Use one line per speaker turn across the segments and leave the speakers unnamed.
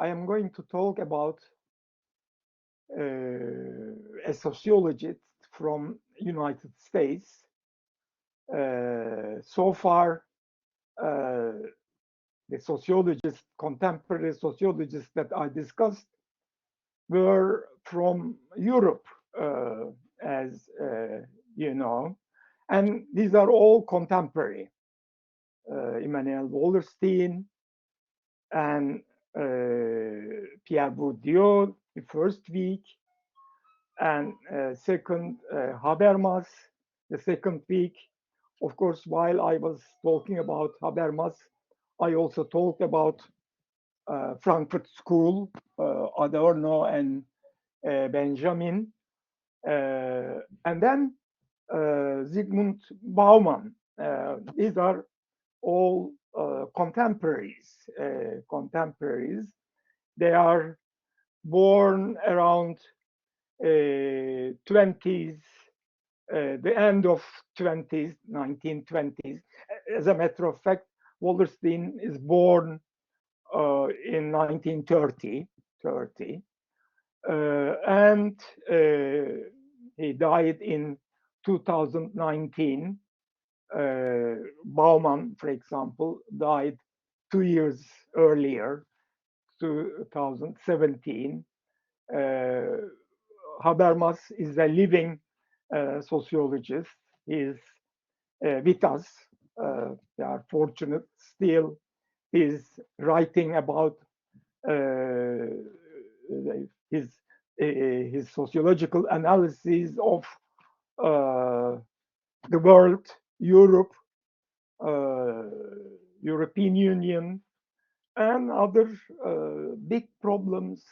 I am going to talk about a sociologist from United States. So far, the sociologists, contemporary sociologists that I discussed were from Europe, as you know, and these are all contemporary. Immanuel Wallerstein and Pierre Bourdieu, the first week, and second Habermas, the second week. Of course, while I was talking about Habermas, I also talked about Frankfurt School, Adorno and Benjamin, and then Zygmunt Bauman. These are all contemporaries. They are born around 20s, the end of 20s, 1920s. As a matter of fact, Wallerstein is born in 1930, and he died in 2019. Bauman, for example, died 2 years earlier, 2017. Habermas is a living sociologist. He is with us. We are fortunate still. He is writing about his sociological analysis of the world, Europe, European Union, and other big problems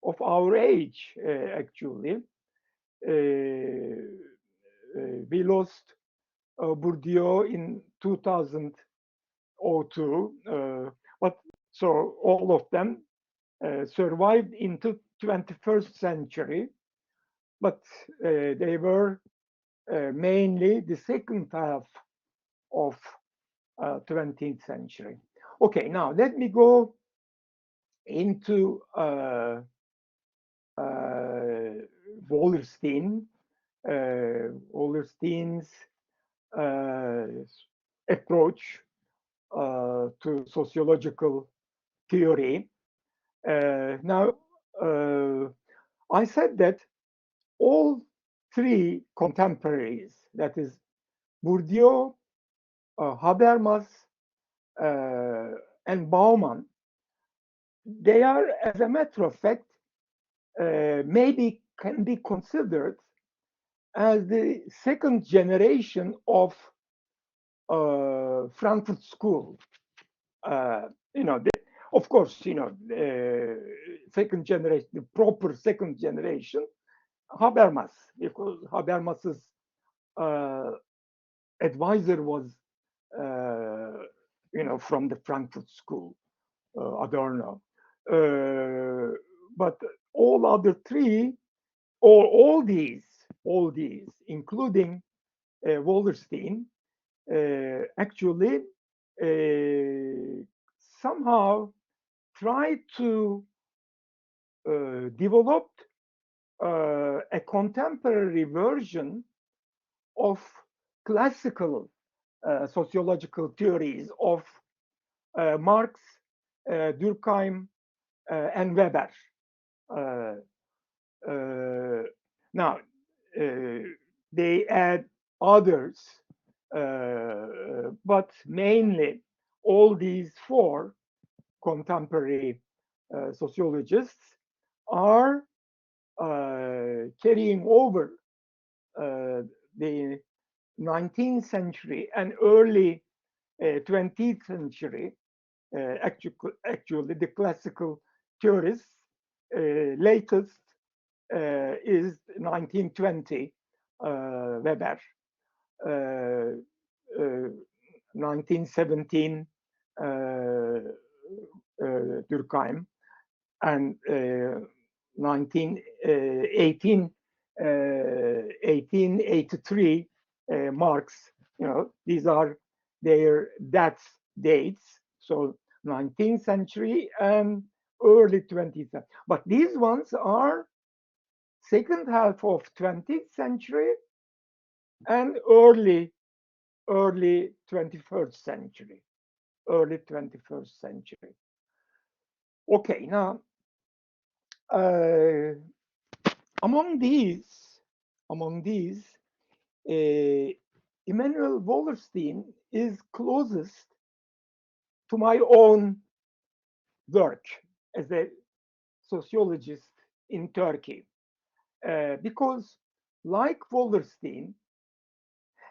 of our age, actually. We lost Bourdieu in 2002, but so all of them survived into 21st century, but they were mainly the second half of 20th century. Okay, now let me go into Wallerstein. Wallerstein's approach to sociological theory. Now, I said that all three contemporaries, that is Bourdieu, Habermas, and Bauman, they are, as a matter of fact, maybe can be considered as the second generation of Frankfurt School. Of course, second generation, the proper second generation, Habermas, because Habermas's advisor was, from the Frankfurt School, Adorno. But all other three, or all these, including Wallerstein, actually somehow tried to develop a contemporary version of classical sociological theories of Marx, Durkheim, and Weber. Now, they add others, but mainly all these four contemporary sociologists are carrying over the 19th century and early 20th century. Actually, the classical theorists, latest is 1920, Weber, 1917, Durkheim, and 1883, Marx. These are their dates. So 19th century and early 20th century. But these ones are second half of 20th century and early 21st century. Early 21st century. Okay, now among these, Immanuel Wallerstein is closest to my own work as a sociologist in Turkey, because like Wallerstein,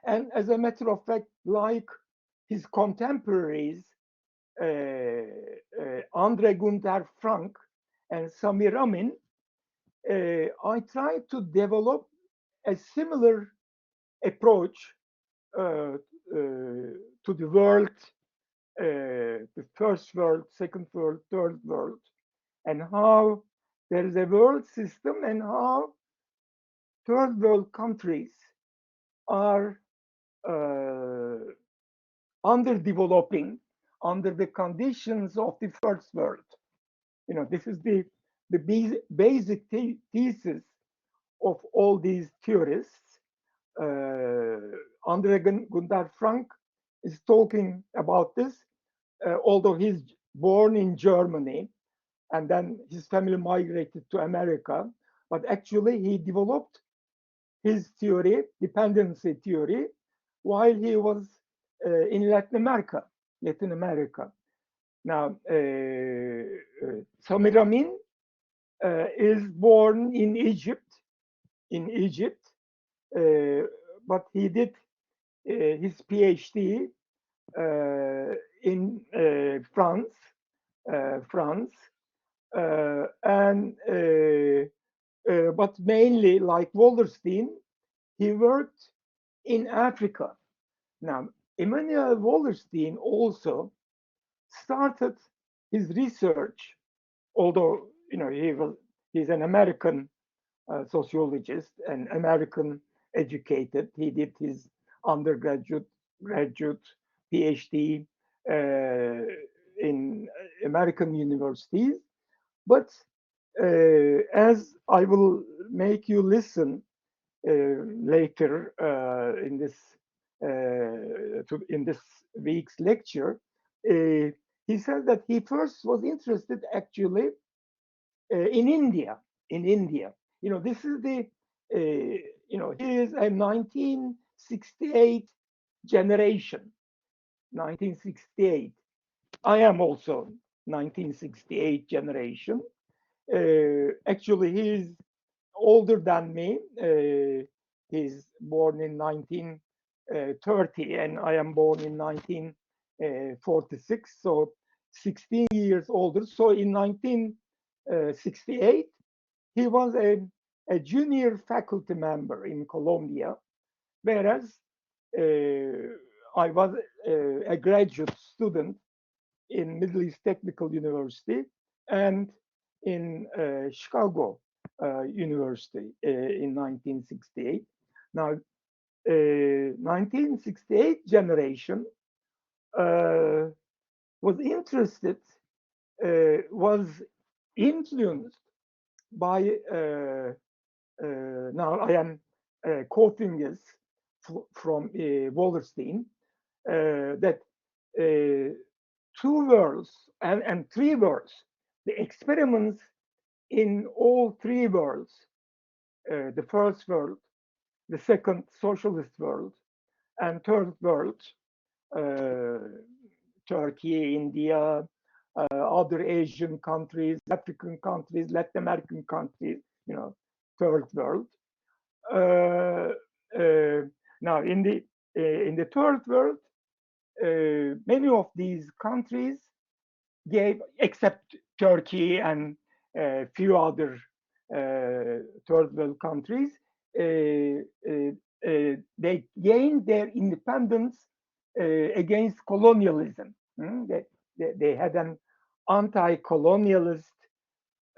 and as a matter of fact, like his contemporaries, Andre Gunther Frank and Samir Amin, I tried to develop a similar approach to the world, the first world, second world, third world, and how there is a world system and how third world countries are underdeveloping under the conditions of the first world. You know, this is the basic thesis of all these theorists. Andre Gunther Frank is talking about this, although he's born in Germany and then his family migrated to America. But actually, he developed his theory, dependency theory, while he was in Latin America. Now, Samir Amin is born in Egypt, but he did his PhD in France, and but mainly like Wallerstein, he worked in Africa. Now, Immanuel Wallerstein also started his research, although he's an American sociologist and American educated. He did his undergraduate, graduate, PhD in American universities. But as I will make you listen later in this week's lecture, he said that he first was interested actually in India. You know, this is the he is a 1968 generation. 1968. I am also 1968 generation. Actually, he's older than me. He's born in 1930, and I am born in 1946, so 16 years older. So in 1968, he was a junior faculty member in Columbia, whereas I was a graduate student in Middle East Technical University and in Chicago University in 1968. Now, 1968 generation was influenced by, now I am quoting this from Wallerstein, that two worlds and three worlds, the experiments in all three worlds, the first world, the second socialist world, and third world, Turkey, India, other Asian countries, African countries, Latin American countries, third world. Now, in the third world, many of these countries gave, except Turkey and a few other third world countries, they gained their independence against colonialism. They had an anti-colonialist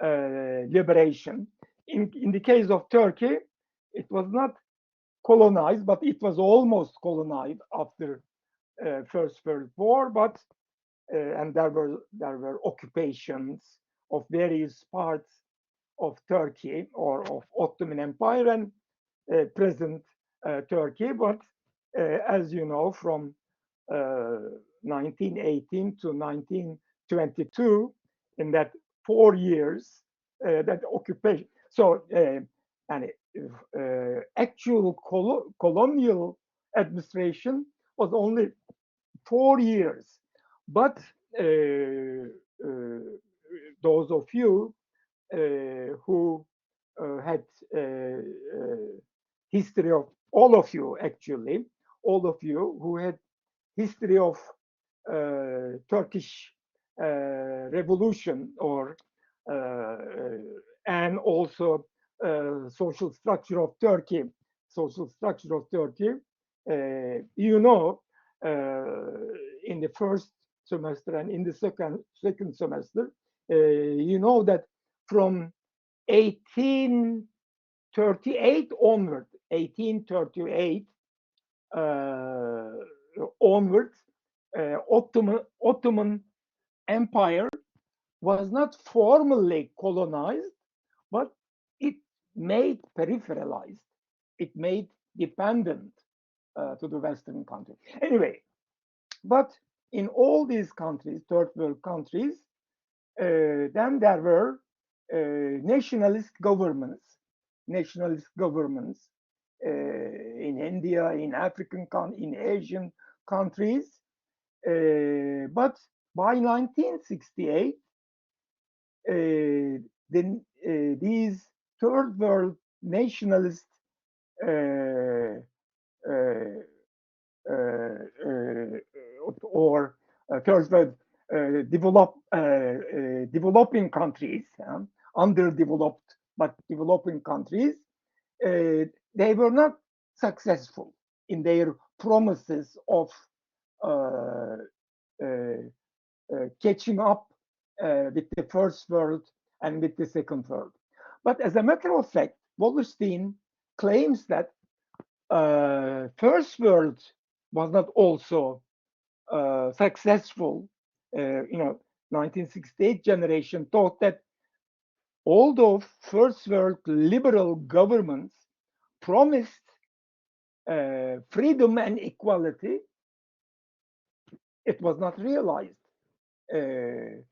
liberation. In the case of Turkey, it was not colonized, but it was almost colonized after First World War. But and there were occupations, of various parts of Turkey or of Ottoman Empire and present Turkey. But as you know, from 1918 to 1922, in that 4 years, that occupation. So, and actual colonial administration was only 4 years. But those of you who had history of, all of you actually, all of you who had history of Turkish revolution or and also social structure of Turkey, you know, in the first semester and in the second semester, you know that from 1838 onward, 1838 onwards, Ottoman Empire was not formally colonized, but it made peripheralized, it made dependent to the Western countries. Anyway, but in all these countries, third world countries, then there were nationalist governments in India, in African, in Asian countries. But by 1968, these third world nationalist or third world developing countries, underdeveloped but developing countries, they were not successful in their promises of catching up with the first world and with the second world. But as a matter of fact, Wallerstein claims that first world was not also successful. 1968 generation thought that although first world liberal governments promised freedom and equality, it was not realized. In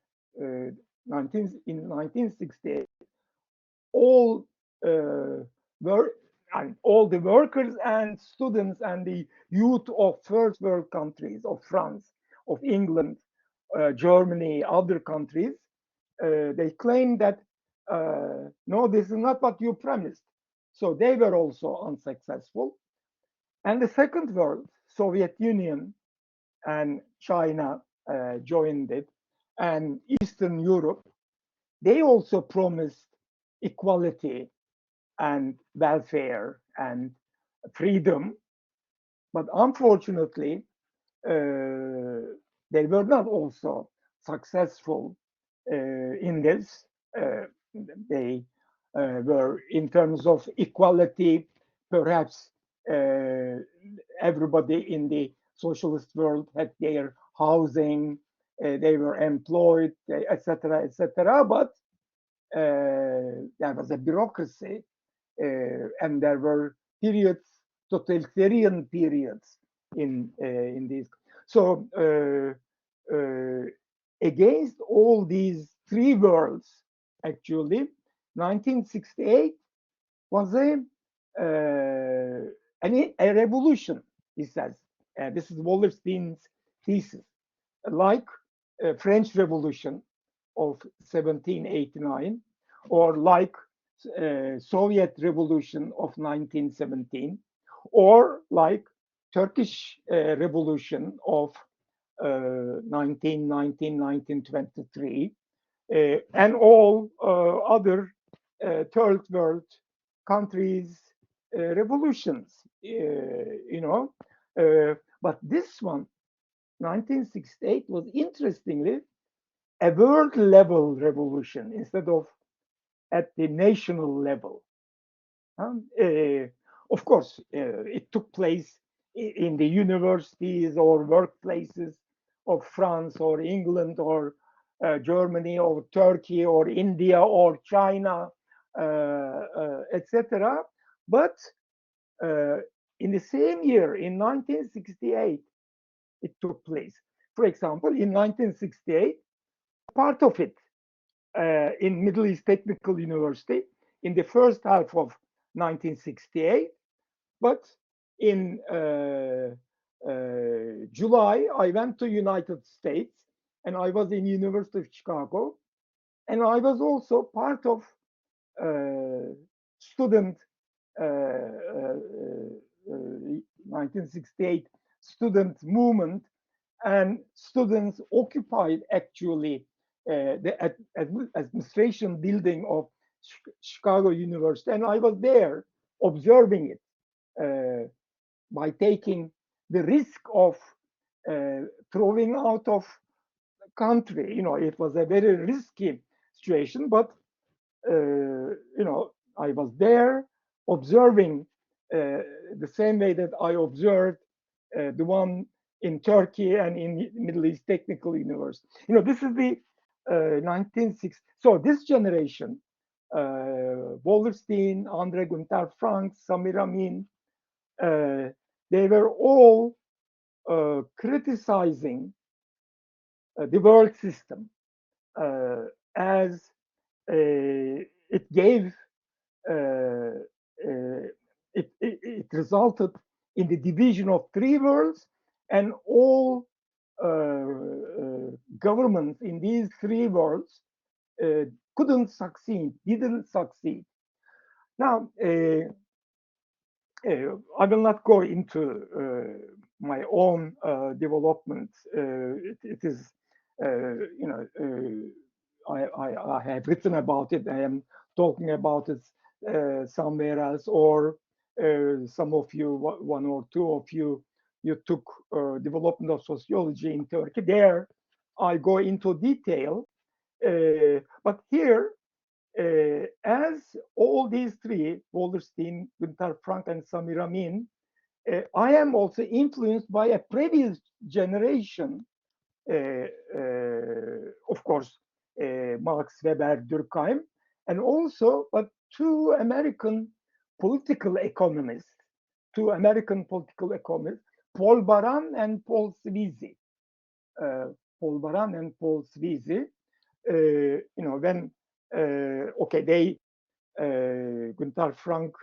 1968, all all the workers and students and the youth of first world countries, of France, of England, Germany, other countries, they claimed that no, this is not what you promised. So they were also unsuccessful. And the second world, Soviet Union and China joined it, and Eastern Europe, they also promised equality and welfare and freedom. But unfortunately, they were not also successful in this. They were, in terms of equality, perhaps everybody in the socialist world had their housing, they were employed, etc., etc. But there was a bureaucracy, and there were periods, totalitarian periods in these. So against all these three worlds, actually, 1968 was a revolution, he says. This is Wallerstein's thesis. Like French Revolution of 1789, or like Soviet Revolution of 1917, or like Turkish Revolution of 1919, 1923, and all other third world countries' revolutions, but this one, 1968, was interestingly a world level revolution instead of at the national level. Of course, it took place in the universities or workplaces of France or England or Germany or Turkey or India or China, etc. But in the same year, in 1968, it took place. For example, in 1968, part of it in Middle East Technical University in the first half of 1968, but in July, I went to United States and I was in University of Chicago, and I was also part of student 1968 student movement, and students occupied actually the administration building of Chicago University, and I was there observing it by taking the risk of throwing out of country. It was a very risky situation, but I was there observing the same way that I observed the one in Turkey and in Middle East Technical University. This is the 1960s. So this generation, Wallerstein, Andre Günther Frank, Samir Amin, they were all criticizing the world system as it gave, it resulted in the division of three worlds, and all governments in these three worlds didn't succeed. Now, I will not go into my own development. It is, I have written about it. I am talking about it somewhere else, or some of you, one or two of you, you took development of sociology in Turkey. There, I go into detail. But here, as all these three, Wallerstein, Günther Frank, and Samir Amin, I am also influenced by a previous generation, of course, Max Weber, Durkheim, and also, but two American political economists, Paul Baran and Paul Sweezy. Paul Baran and Paul Sweezy, when they, Günther Frank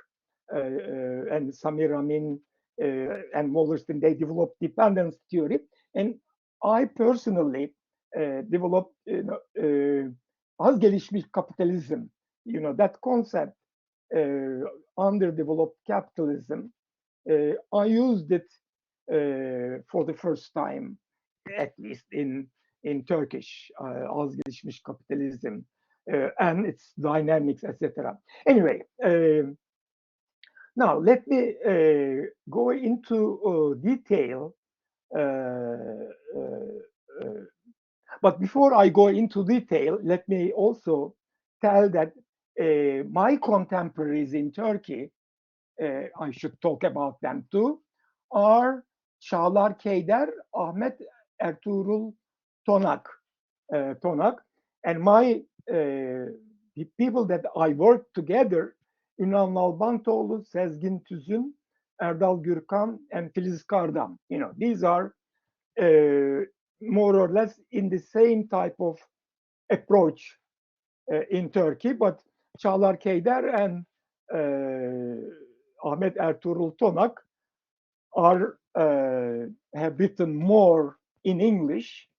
and Samir Amin and Wallerstein, they developed dependence theory, and I personally developed az gelişmiş capitalism. That concept, underdeveloped capitalism. I used it for the first time, at least in Turkish, az gelişmiş capitalism, and its dynamics, etc. Anyway, now let me go into detail. But before I go into detail, let me also tell that my contemporaries in Turkey, I should talk about them too, are Çağlar Keyder, Ahmet Ertuğrul Tonak, and the people that I work together, Ünal Nalbantoğlu, Sezgin Tüzün, Erdal Gürkan, and Filiz Kardam. These are more or less in the same type of approach in Turkey, but Çağlar Keyder and Ahmet Ertuğrul Tonak have written more in English,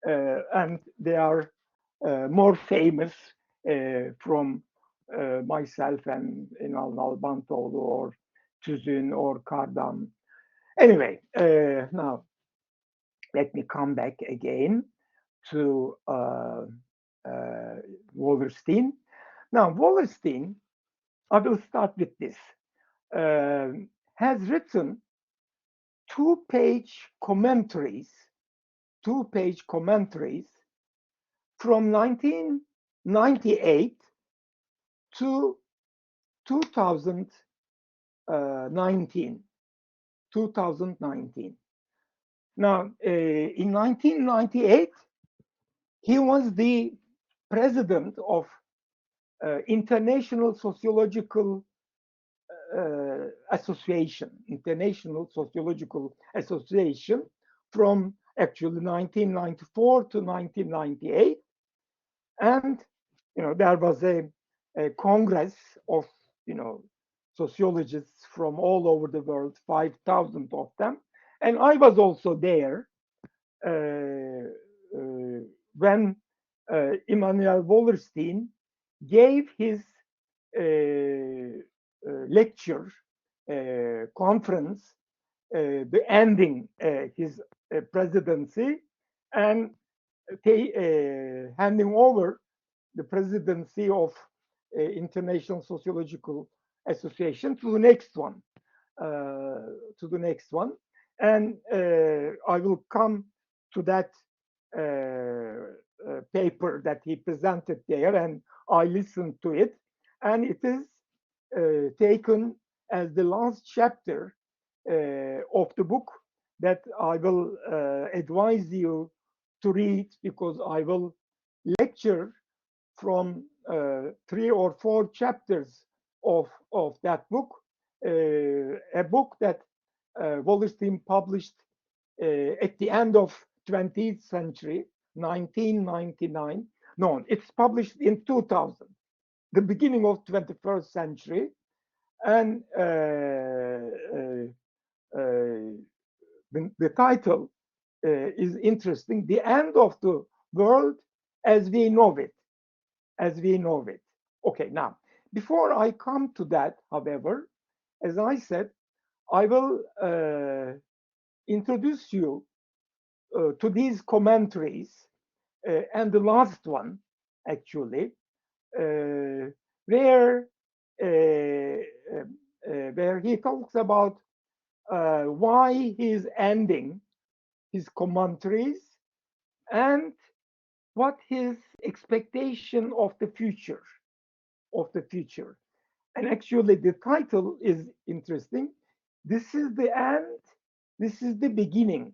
and they are more famous from myself and Ünal Nalbantoğlu or Tüzün or Kardam. Anyway, now let me come back again to Wallerstein. Now, Wallerstein, I will start with this, has written two-page commentaries from 1998 to 2019. Now, in 1998, He was the president of International Sociological Association, International Sociological Association, from actually 1994 to 1998. And there was a congress of sociologists from all over the world, 5,000 of them, and I was also there when Immanuel Wallerstein gave his lecture conference, the ending his presidency, and handing over the presidency of International Sociological Association to the next one, and I will come to that paper that he presented there, and I listened to it, and it is taken as the last chapter of the book that I will advise you to read, because I will lecture from 3 or 4 chapters of that book, a book that Wallerstein published at the end of 20th century, 1999. No, it's published in 2000, the beginning of 21st century, and the title is interesting: "The End of the World as We Know It." As we know it. Okay, now, before I come to that, however, as I said, I will introduce you to these commentaries, and the last one, actually, where he talks about why he's ending his commentaries and what his expectation of the future. And actually, the title is interesting. This is the end. This is the beginning.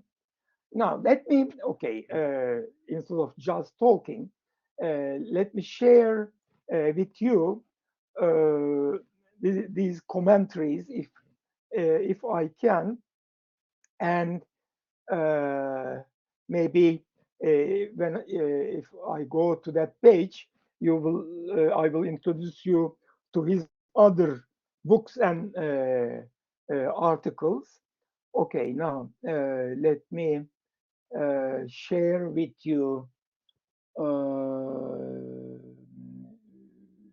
Now, let me, okay, instead of just talking, let me share with you these commentaries, if I can, and maybe when if I go to that page, you will I will introduce you to his other books and articles. Okay, now let me share with you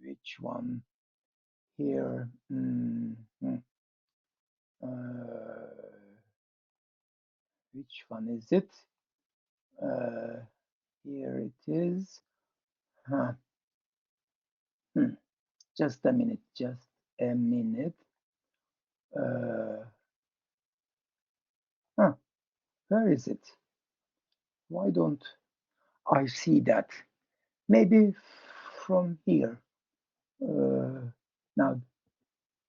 which one here. Which one is it? Here it is. Just a minute. Where is it? Why don't I see that? Maybe from here. Now,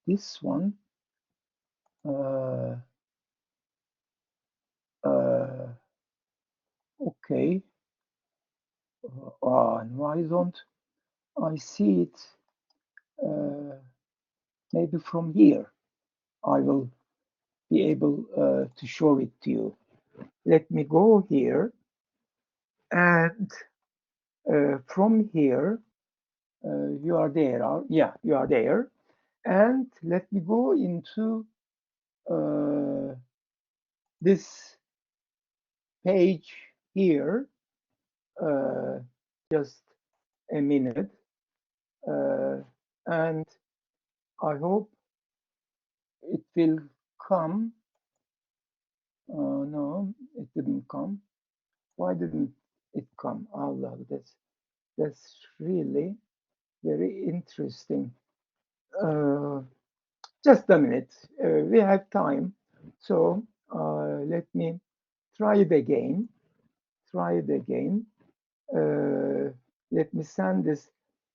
this one. Okay. Why don't I see it? Maybe from here. I will be able to show it to you. Let me go here, and from here, you are there. Yeah, you are there. And let me go into this page here. Just a minute. And I hope it will come. No, it didn't come. Why didn't it come? Allah, that's really very interesting. Just a minute. We have time, so let me try it again. Let me send this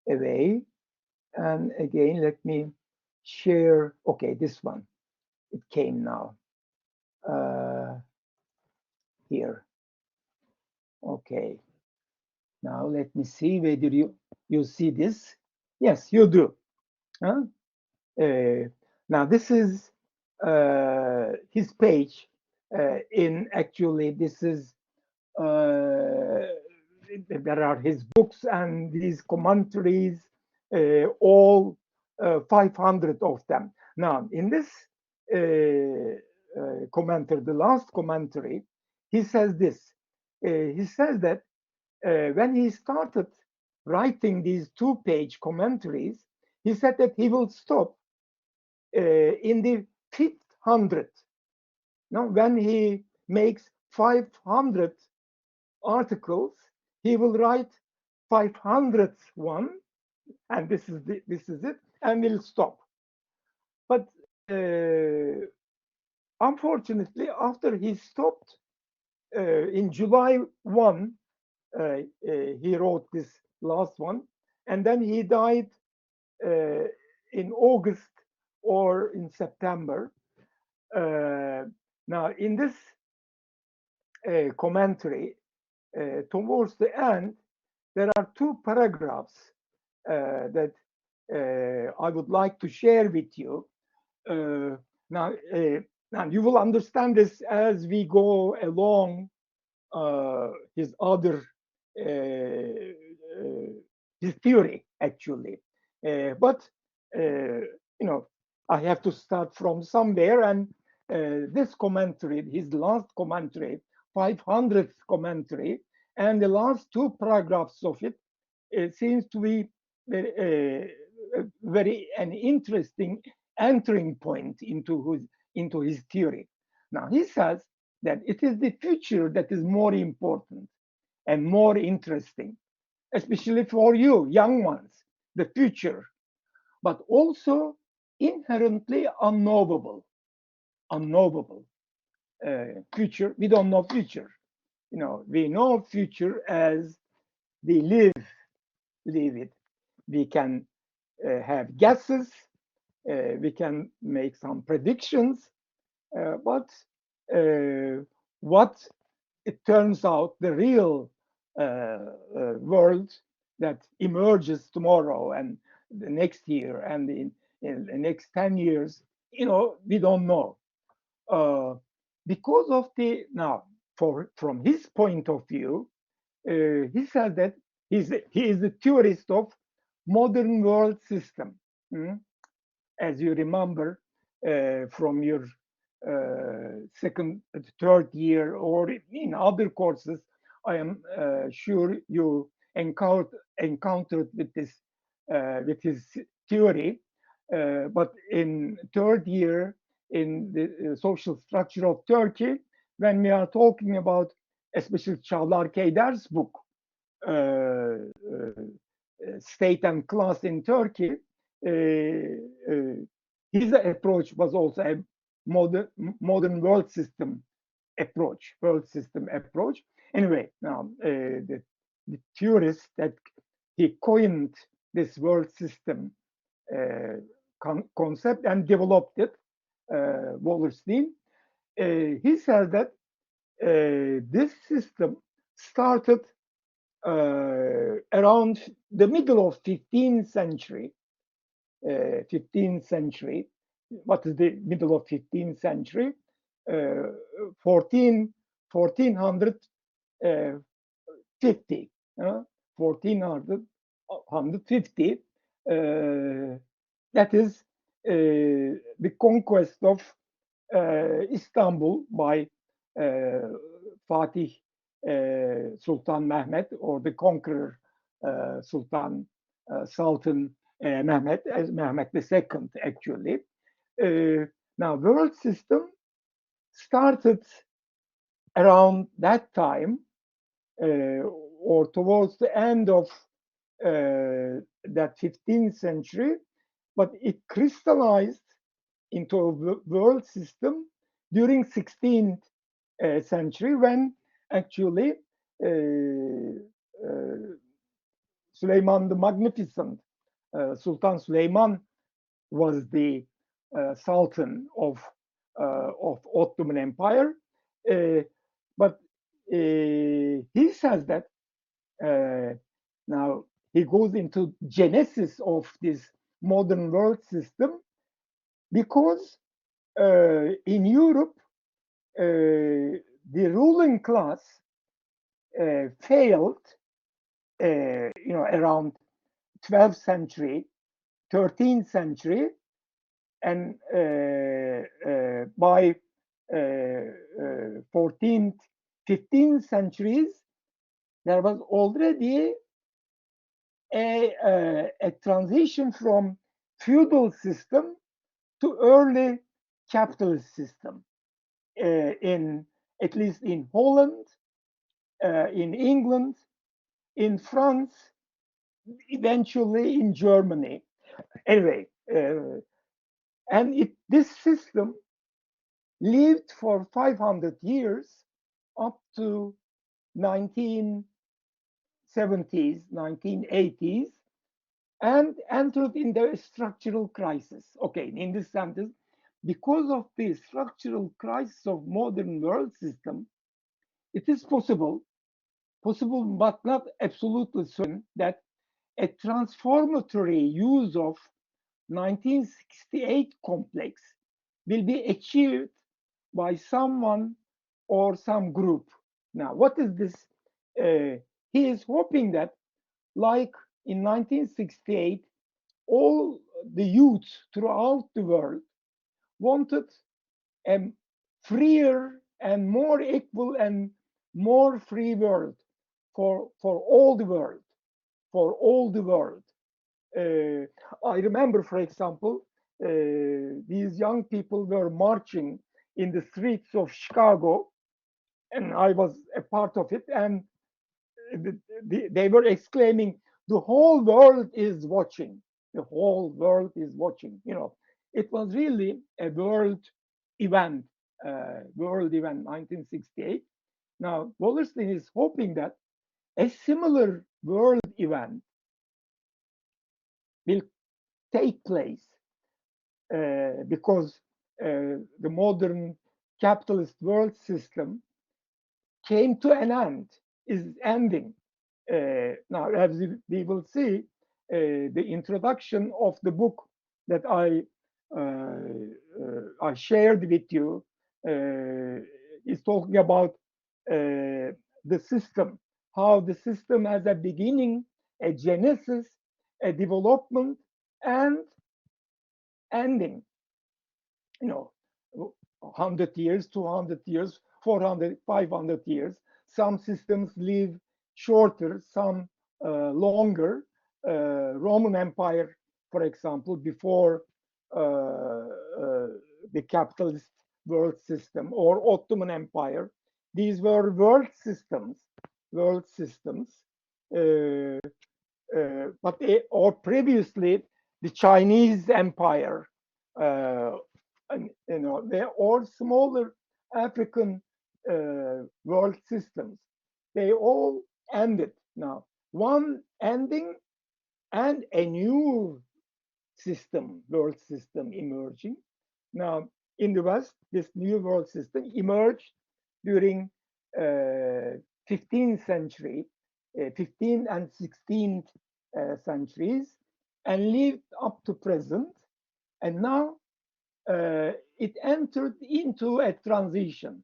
away, and again let me share. Okay, this one, it came now. Here. Okay. Now let me see whether you see this. Yes, you do. Huh? Now this is his page. In actually, this is there are his books and these commentaries, all 500 of them. Now, in this commentary, the last commentary, he says this. He says that when he started writing these two-page commentaries, he said that he will stop in the 500th. Now, when he makes 500 articles, he will write 500th one, and this is it, and will stop. But unfortunately, after he stopped in July 1, he wrote this last one, and then he died in August or in September. Now, in this commentary, towards the end, there are two paragraphs that I would like to share with you. Now, you will understand this as we go along his other his theory actually, but I have to start from somewhere, and this commentary, his last commentary, 500th commentary, and the last two paragraphs of it, it seems to be very an interesting entering point into his theory. Now he says that it is the future that is more important and more interesting, especially for you young ones, the future, but also inherently unknowable. Future, we don't know future. We know future as we live it. We can have guesses, we can make some predictions, but what it turns out, the real world that emerges tomorrow and the next year and in the next 10 years, we don't know. Because of now, from his point of view, he says that he is the theorist of modern world system. As you remember from your second, third year, or in other courses, I am sure you encountered with this with his theory. But in third year in the social structure of Turkey, when we are talking about especially Çağlar Keyder's book, State and Class in Turkey, his approach was also a modern world system approach. Anyway, now the theorist that he coined this world system concept and developed it, Wallerstein, he says that this system started around the middle of 15th century. 15th century. What is the middle of 15th century? 1450. 1450. That is the conquest of Istanbul by Fatih Sultan Mehmet, or the conqueror Sultan Mehmet, as Mehmet II, actually. Now, world system started around that time, or towards the end of that 15th century, but it crystallized into a world system during 16th century, when actually Süleyman the Magnificent, Sultan Süleyman, was the Sultan of Ottoman Empire. But he says that Now he goes into genesis of this modern world system because in Europe the ruling class failed, around 12th century, 13th century, and by 14th, 15th centuries, there was already a transition from feudal system to early capitalist system in, at least in Holland, in England, in France, eventually in Germany. Anyway, and this system lived for 500 years up to 1970s, 1980s, and entered in the structural crisis. Okay, in this sentence, because of the structural crisis of modern world system, it is possible but not absolutely certain, that a transformatory use of 1968 complex will be achieved by someone or some group. Now, what is this? He is hoping that, like in 1968, all the youth throughout the world wanted a freer and more equal and more free world for all the world, for all the world. I remember, for example, these young people were marching in the streets of Chicago, and I was a part of it, and they were exclaiming, "The whole world is watching. The whole world is watching." It was really a event, world event, 1968. Now, Wallerstein is hoping that a similar world event will take place because the modern capitalist world system came to an end, is ending. Now, as we will see, the introduction of the book that I shared with you is talking about the system, how the system has a beginning, a genesis, a development, and ending. 100 years, 200 years, 400, 500 years. Some systems live shorter, some longer. Roman Empire, for example, before the capitalist world system, or Ottoman Empire, these were world systems, or previously the Chinese Empire, or smaller African world systems. They all ended now. One ending and a new system, world system emerging. Now, in the West, this new world system emerged during 15th century, 15th and 16th centuries, and lived up to present. And now it entered into a transition,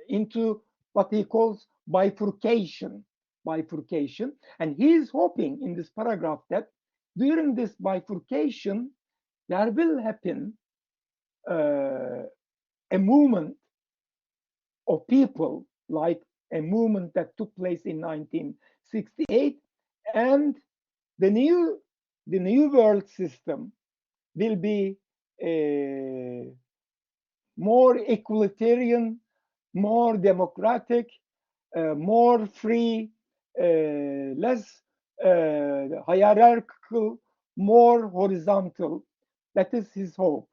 into what he calls bifurcation. And he is hoping in this paragraph that during this bifurcation, there will happen a movement of people, like a movement that took place in 1968, and the new world system will be more egalitarian, more democratic, more free, less hierarchical, more horizontal. That is his hope.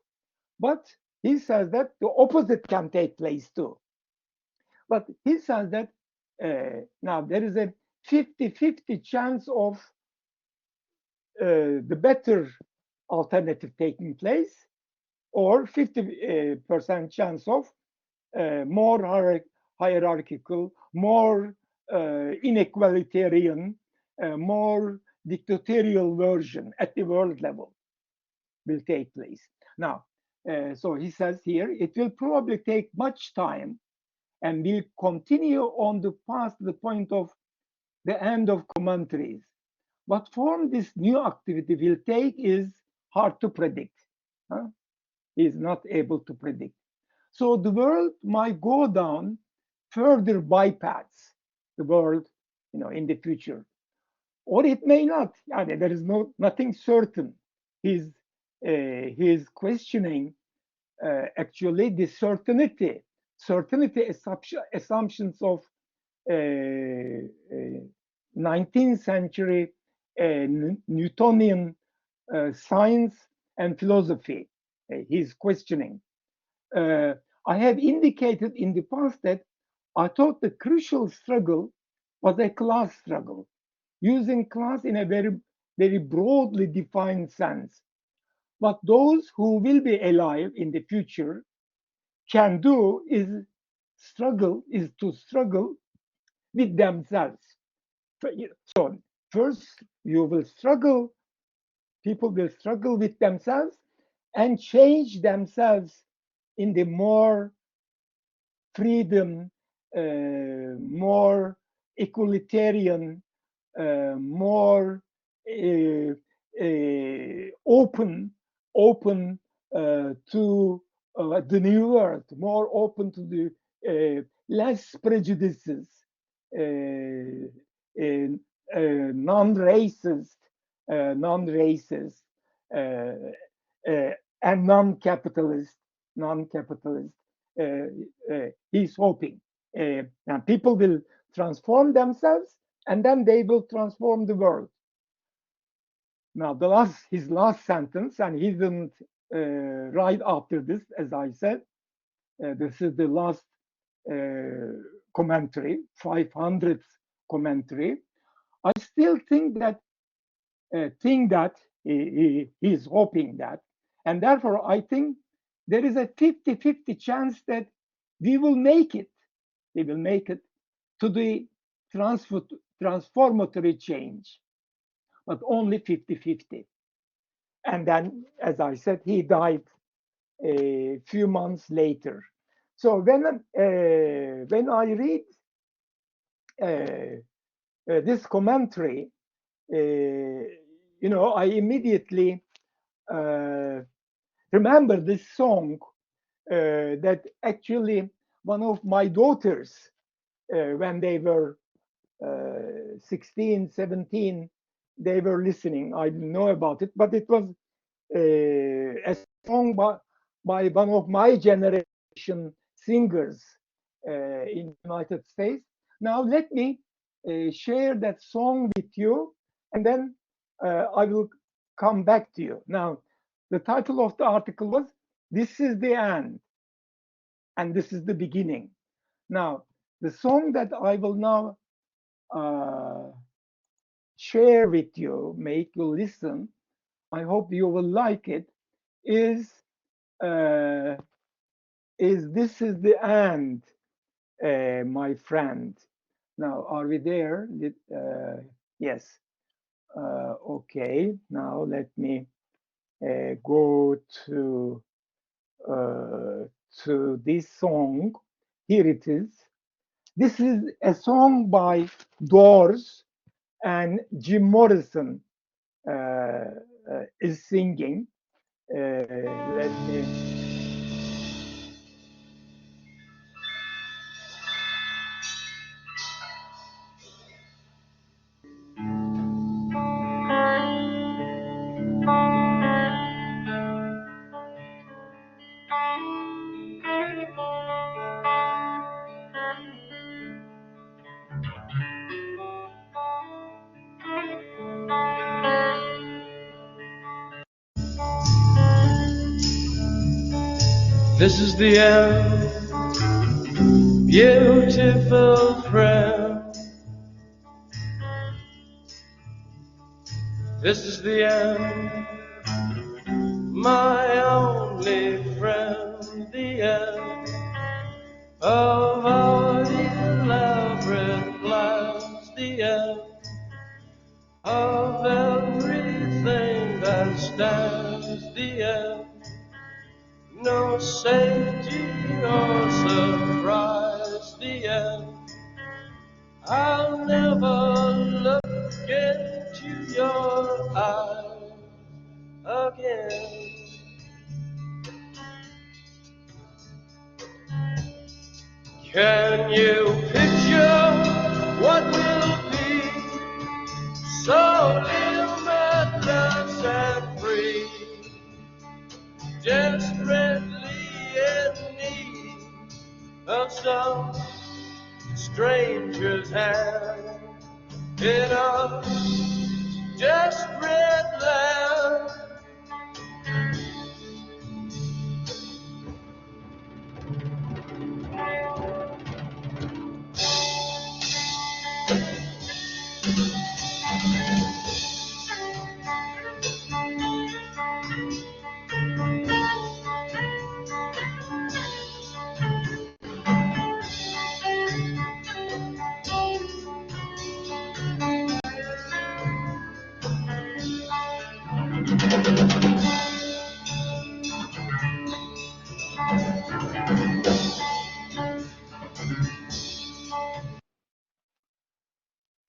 But he says that the opposite can take place too. But he says that now there is a 50-50 chance of the better alternative taking place, or 50% chance of more hierarchical, more inequalitarian, more dictatorial version at the world level will take place. Now, so he says here, it will probably take much time and will continue on the path to the point of the end of commentaries. What form this new activity will take is hard to predict. Huh? He is not able to predict. So the world might go down further bypaths the world, in the future, or it may not. There is nothing certain. He's questioning actually the certainty assumptions of 19th century Newtonian science and philosophy. He's questioning. I have indicated in the past that I thought the crucial struggle was a class struggle, using class in a very, very broadly defined sense. What those who will be alive in the future can do is to struggle with themselves. So first you will struggle, people will struggle with themselves and change themselves in the more freedom, more equalitarian, more open to the new world, more open to the less prejudices, non-racist, and non-capitalist. He's hoping, and people will transform themselves, and then they will transform the world. Now, his last sentence, and he didn't write after this, as I said. This is the last commentary, 500th commentary. I still think that he's hoping that, and therefore I think there is a 50-50 chance that we will make it. We will make it to the transformatory change, but only 50-50. And then, as I said, he died a few months later. So when I read this commentary, I immediately remember this song that actually one of my daughters, when they were 16, 17, they were listening. I didn't know about it, but it was a song by one of my generation singers in the United States. Now let me share that song with you, and then I will come back to you. Now, the title of the article was "This is the End, and This is the Beginning." Now, the song that I will now share with you, make you listen, I hope you will like it, is "This is the End, my friend." Now, are we there? Yes. Okay, now let me go to this song. Here it is. This is a song by Doors, and Jim Morrison is singing. Let me.
This is the end, beautiful friend. This is the end, my only friend. The end of our elaborate plan. stands the end. No safety or surprise, the end. I'll never look into your eyes again. Can you picture what will be so limitless and free? Desperately in need of some stranger's hand in a desperate land.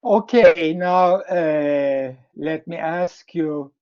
Okay, now let me ask you.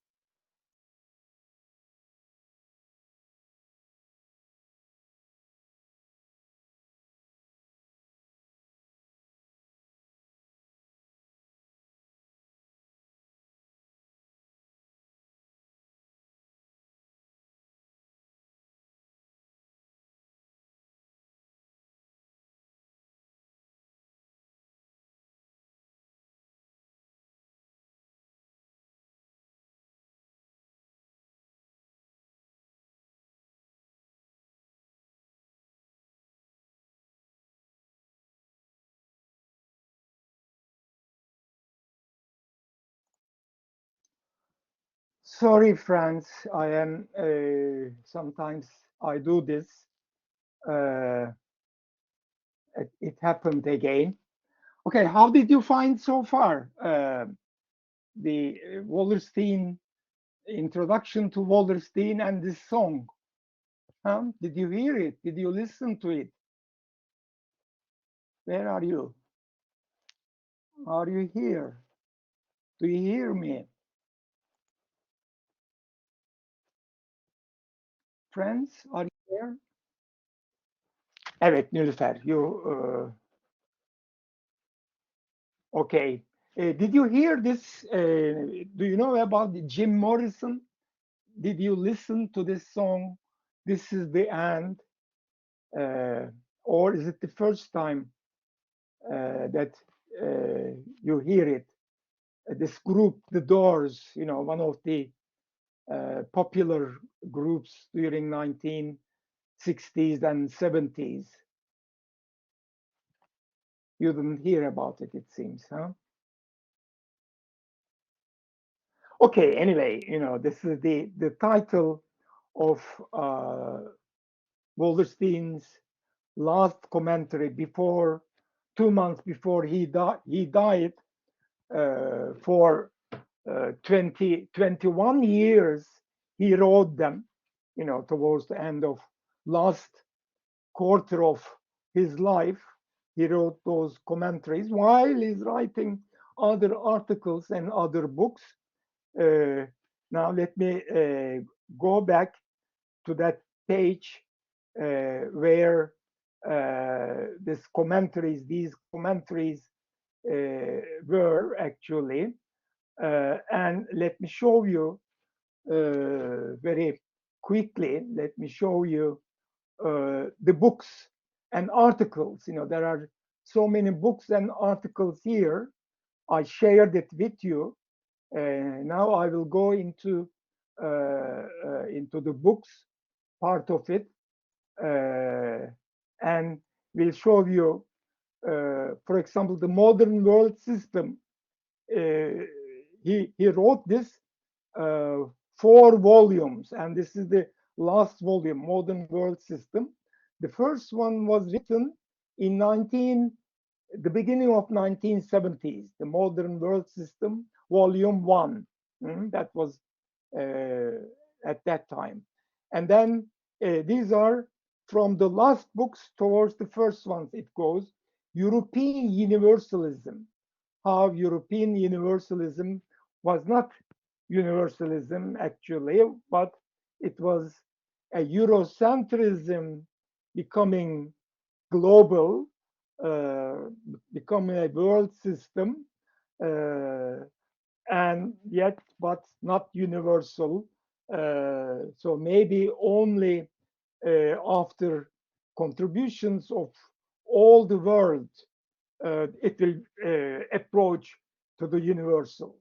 Sorry, Franz, I am sometimes I do this. Uh, it happened again. Okay, how did you find so far the Wallerstein introduction to Wallerstein and this song? Huh? Did you hear it? Did you listen to it? Where are you? Are you here? Do you hear me? Friends, are you there? Evet, Nilüfer, you okay. Did you hear this? Do you know about Jim Morrison? Did you listen to this song? This is the end. Or is it the first time that you hear it? This group, The Doors, you know, one of the popular groups during 1960s and 70s. You didn't hear about it, it seems, huh? Okay, anyway, you know, this is the title of Wallerstein's last commentary before 2 months before he died. For 21 years he wrote them, you know, towards the end of last quarter of his life. He wrote those commentaries while he's writing other articles and other books. Now let me go back to that page where these commentaries were actually, and let me show you very quickly. Let me show you the books and articles. You know, there are so many books and articles here. I shared it with you. Now I will go into the books part of it, and will show you, for example, the modern world system. He wrote this 4 volumes, and this is the last volume, Modern World System. The first one was written in the beginning of 1970s, the Modern World System, Volume 1. That was at that time. And then these are from the last books towards the first ones. It goes European universalism, how European universalism was not universalism actually, but it was a Eurocentrism becoming global, becoming a world system, and yet, but not universal. So maybe only after contributions of all the world, it will approach to the universal.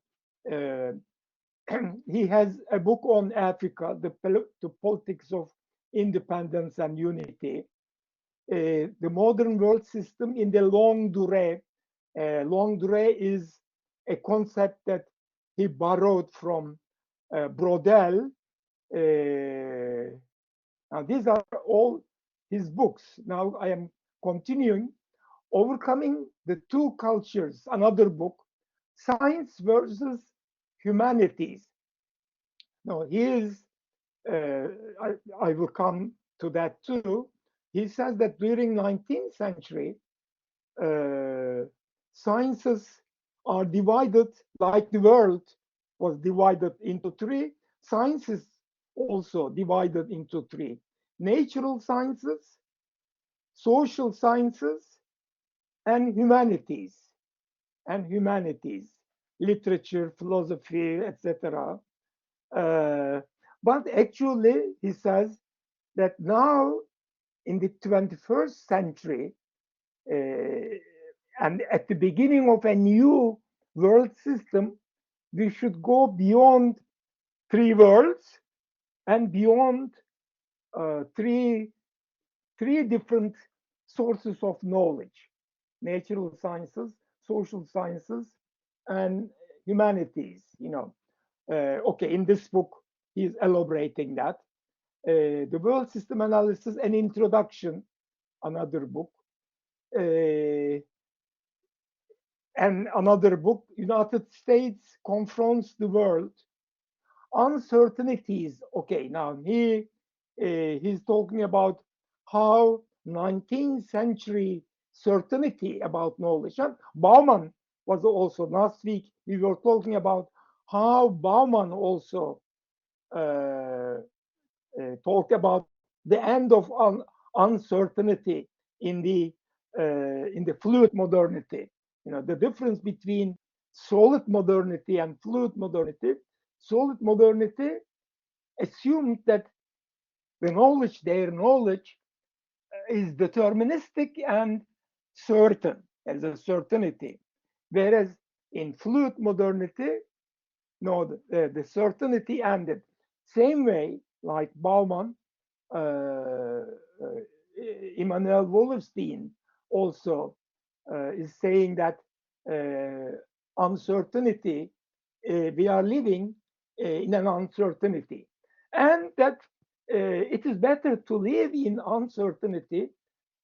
Uh, he has a book on Africa, the politics of independence and unity, the modern world system in the longue durée. Longue durée is a concept that he borrowed from Brodel. Now these are all his books. Now I am continuing. Overcoming the Two Cultures, another book, Science versus Humanities. Now, he is, I will come to that too. He says that during 19th century, sciences are divided like the world was divided into three. Sciences also divided into three: natural sciences, social sciences, and humanities, literature, philosophy, etc. But actually, he says that now in the 21st century, and at the beginning of a new world system, we should go beyond three worlds and beyond three different sources of knowledge: natural sciences, social sciences, and humanities. Okay, in this book, he's elaborating that. The World System Analysis, an Introduction, another book. And another book, United States Confronts the World. Uncertainties. Okay, now he's talking about how 19th century certainty about knowledge. And Bauman was also, last week we were talking about how Bauman also talked about the end of uncertainty in the fluid modernity. The difference between solid modernity and fluid modernity. Solid modernity assumed that their knowledge is deterministic and certain. There's a certainty. Whereas in fluid modernity, no, the certainty ended. Same way, like Bauman, Immanuel Wallerstein also is saying that uncertainty, we are living in an uncertainty, and that it is better to live in uncertainty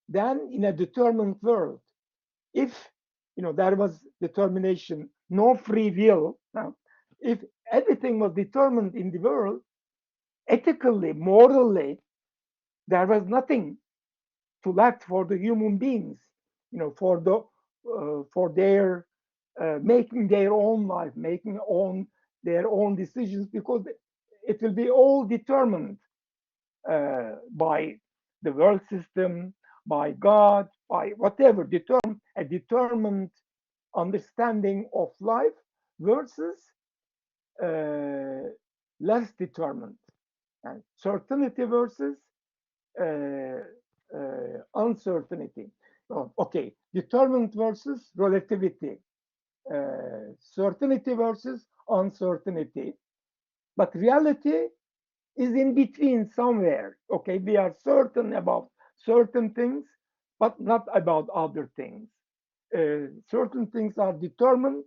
than in a determined world. If there was determination, no free will. Now, if everything was determined in the world, ethically, morally, there was nothing to left for the human beings, for their making their own life, making their own decisions, because it will be all determined by the world system, by God, by whatever, a determined understanding of life versus less determined, and certainty versus uncertainty. Okay, determined versus relativity, certainty versus uncertainty. But reality is in between somewhere. Okay, we are certain about certain things, but not about other things. Certain things are determined,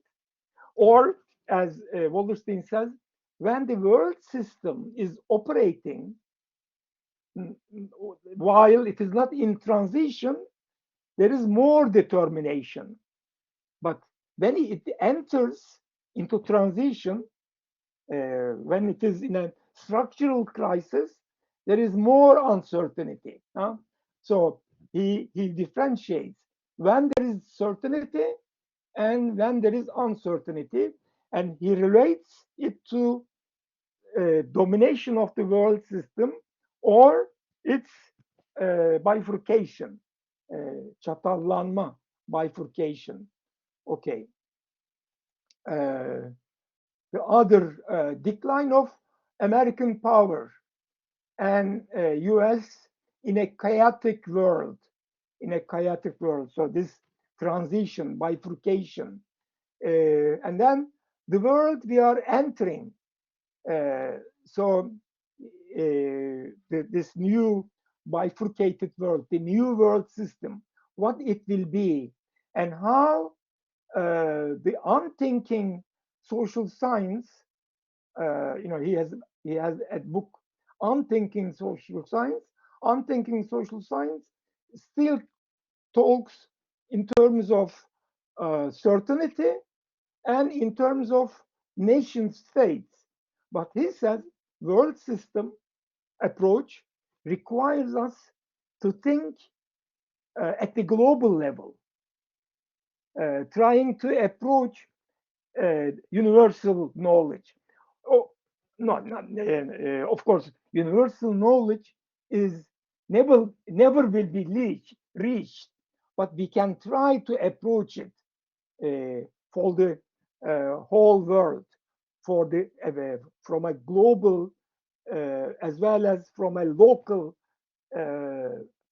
or as Wallerstein says, when the world system is operating, while it is not in transition, there is more determination. But when it enters into transition, When it is in a structural crisis, there is more uncertainty. So he differentiates when there is certainty and when there is uncertainty, and he relates it to domination of the world system or its bifurcation, çatallanma, bifurcation. Okay. The other decline of American power and US in a chaotic world, So this transition, bifurcation, and then the world we are entering. So this new bifurcated world, the new world system, what it will be, and how the unthinking social science, he has a book, Unthinking Social Science. Unthinking Social Science still talks in terms of certainty and in terms of nation states. But he says world system approach requires us to think at the global level, trying to approach universal knowledge. Oh, not of course, universal knowledge is never will be reached, but we can try to approach it for the whole world, for the from a global as well as from a local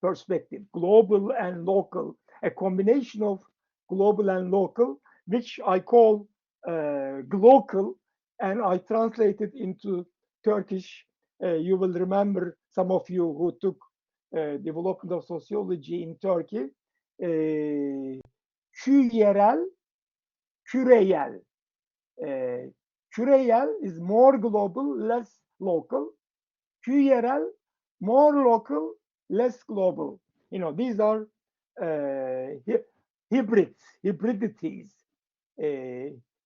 perspective, global and local, a combination of global and local, which I call glocal, and I translate it into Turkish. You will remember, some of you who took development of sociology in Turkey, küyerel, küreyel. Küreyel is more global, less local. Küyerel, more local, less global. These are hybridities,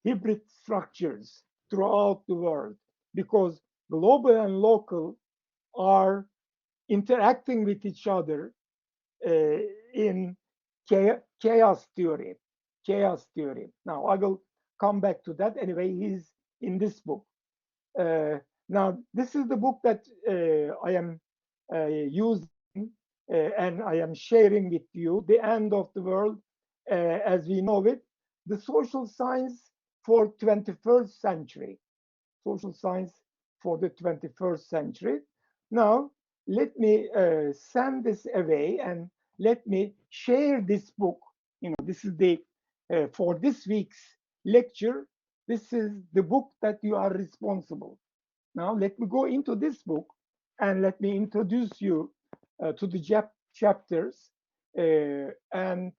hybrid structures throughout the world, because global and local are interacting with each other in chaos theory. Chaos theory. Now, I will come back to that. Anyway, he's in this book. Now, this is the book that I am using and I am sharing with you, The End of the World as We Know It, the social science for 21st century. Social science for the 21st century. Now, let me send this away and let me share this book. This is the, for this week's lecture, this is the book that you are responsible. Now, let me go into this book and let me introduce you to the chapters. And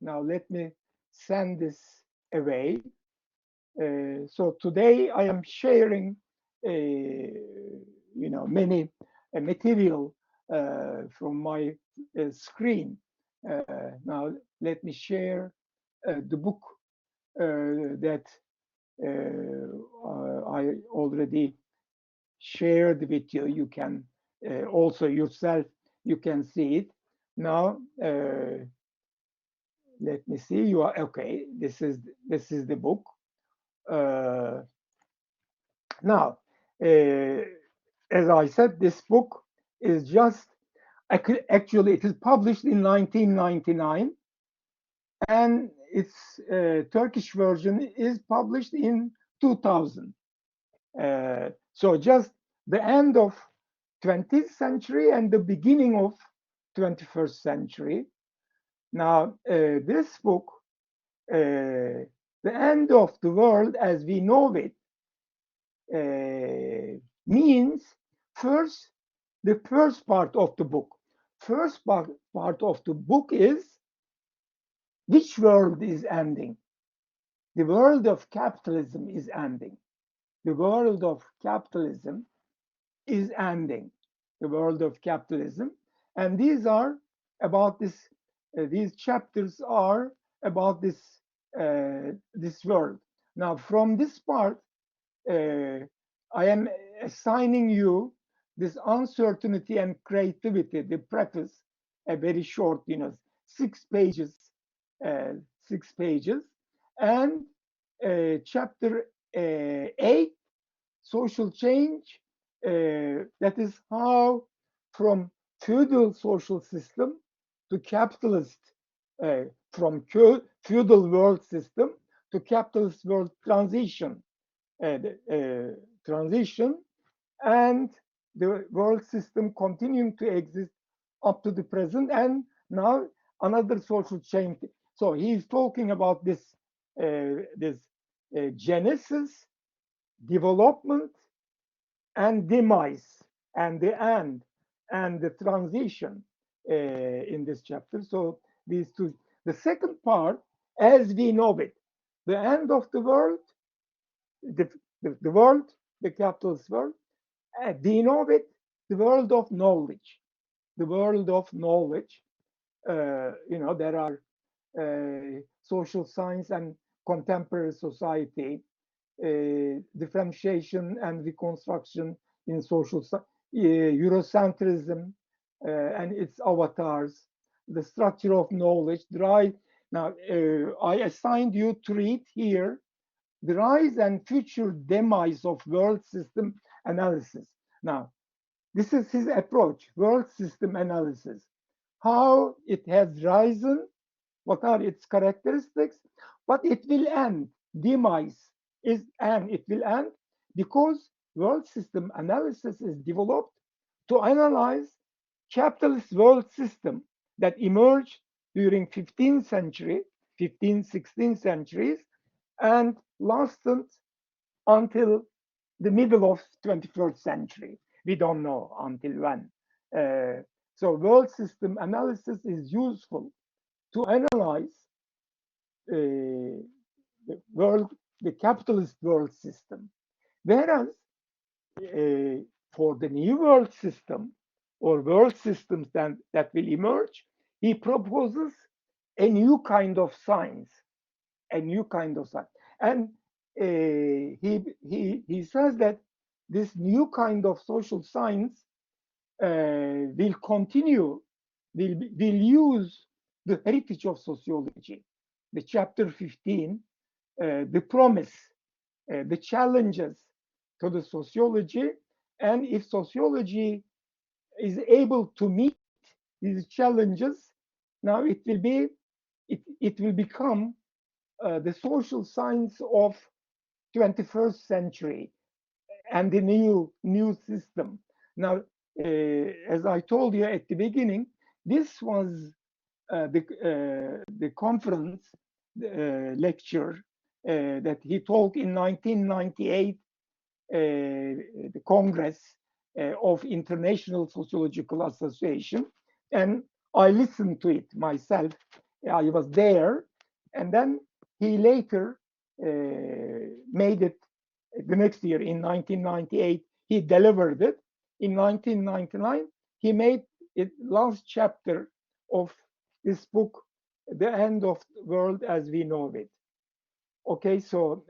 now let me send this away. So today I am sharing, many material from my screen. Now let me share the book that I already shared with you. You can also yourself, you can see it. Now let me see. You are okay. This is the book. Now, as I said, this book is just actually it is published in 1999, and its Turkish version is published in 2000. So just the end of 20th century and the beginning of 21st century. Now, this book, The End of the World as We Know It, means first, the first part of the book. First part of the book is which world is ending? The world of capitalism is ending. The world of capitalism is ending. The world of capitalism. And these are about this, these chapters are about this, this world. Now, from this part, I am assigning you this uncertainty and creativity, the preface, a very short, 6 pages, uh, 6 pages, and chapter 8, social change, that is how from feudal social system to capitalist, from feudal world system to capitalist world transition, transition, and the world system continuing to exist up to the present, and now another social change. So he's talking about this genesis, development, and demise, and the end, and the transition in this chapter. So these two. The second part, as we know it, the end of the world, the, the world, the capitalist world, we know it, the world of knowledge, the world of knowledge. There are social science and contemporary society, differentiation and reconstruction in social Eurocentrism and its avatars, the structure of knowledge. Now, I assigned you to read here the rise and future demise of world system analysis. Now, this is his approach, world system analysis, how it has risen, what are its characteristics, but it will end, demise and it will end because world system analysis is developed to analyze capitalist world system that emerged during 15th century, 15th, 16th centuries, and lasted until the middle of 21st century. We don't know until when. So world system analysis is useful to analyze the world, the capitalist world system. Whereas for the new world system or world systems that will emerge, he proposes a new kind of science, a new kind of science. And he says that this new kind of social science will continue, will use the heritage of sociology, the chapter 15, the promise, the challenges to the sociology, and if sociology is able to meet these challenges, now it will become the social science of 21st century and the new system. Now, as I told you at the beginning, this was the conference lecture that he taught in 1998, the Congress of International Sociological Association, and I listened to it myself. I was there, and then he later made it the next year in 1998. He delivered it. In 1999, he made it last chapter of this book, The End of the World as We Know It. Okay, so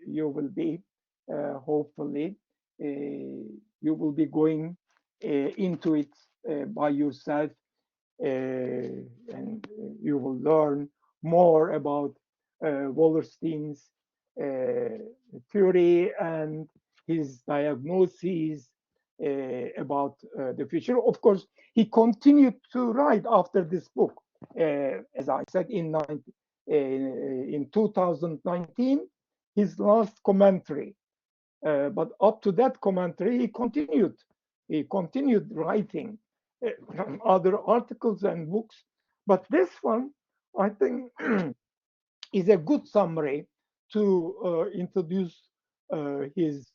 you will be, hopefully, you will be going into it by yourself, and you will learn more about Wallerstein's theory and his diagnoses about the future. Of course, he continued to write after this book. As I said, in 2019, his last commentary. But up to that commentary, he continued writing other articles and books. But this one, I think, is a good summary to introduce his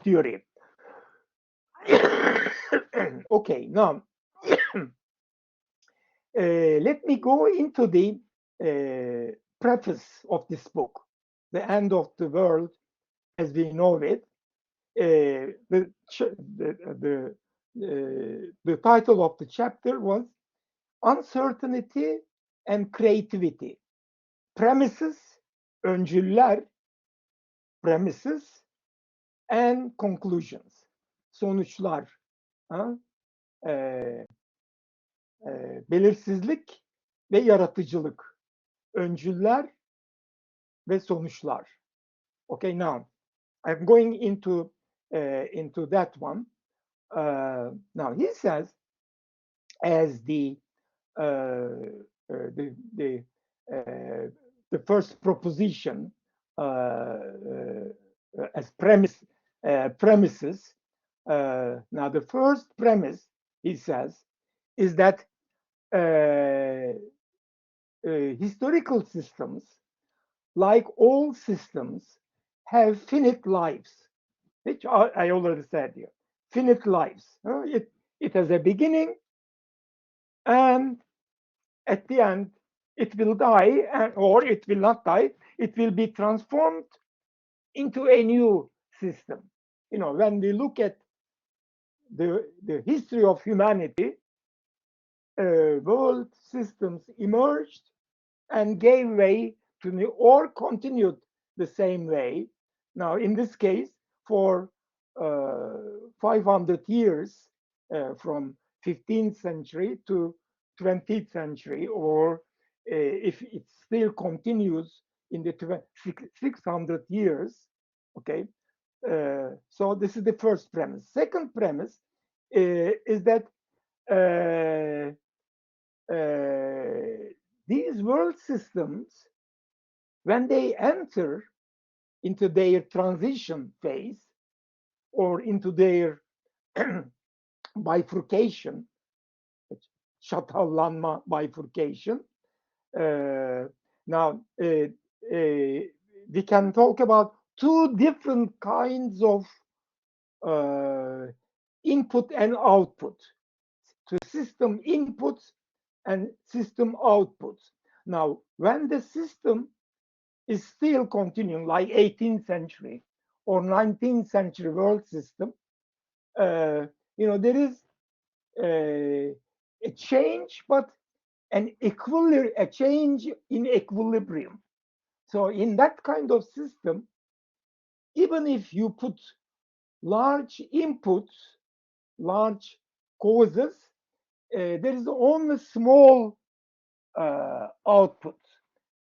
theory. Okay, now let me go into the preface of this book, The End of the World as We Know It. The title of the chapter was Uncertainty and Creativity, Premises öncüller, premises and conclusions, sonuçlar, belirsizlik ve yaratıcılık, öncüller ve sonuçlar. Okay, now I'm going into that one. Now he says, as the first proposition as premises. Now the first premise, he says, is that historical systems, like all systems, have finite lives, which I already said here. Finite lives. It has a beginning, and at the end, it will die, or it will not die. It will be transformed into a new system. You know, when we look at the history of humanity, world systems emerged and gave way to new, or continued the same way. Now, in this case, for 500 years, from 15th century to 20th century, or if it still continues in the 600 years, okay? So this is the first premise. Second premise is that these world systems, when they enter into their transition phase or into their bifurcation, şatallanma bifurcation, now we can talk about two different kinds of input and output, to system inputs and system outputs. Now, when the system is still continuing, like 18th century or 19th century world system, you know, there is a change, but a change in equilibrium. So in that kind of system, even if you put large inputs, large causes, there is only small output,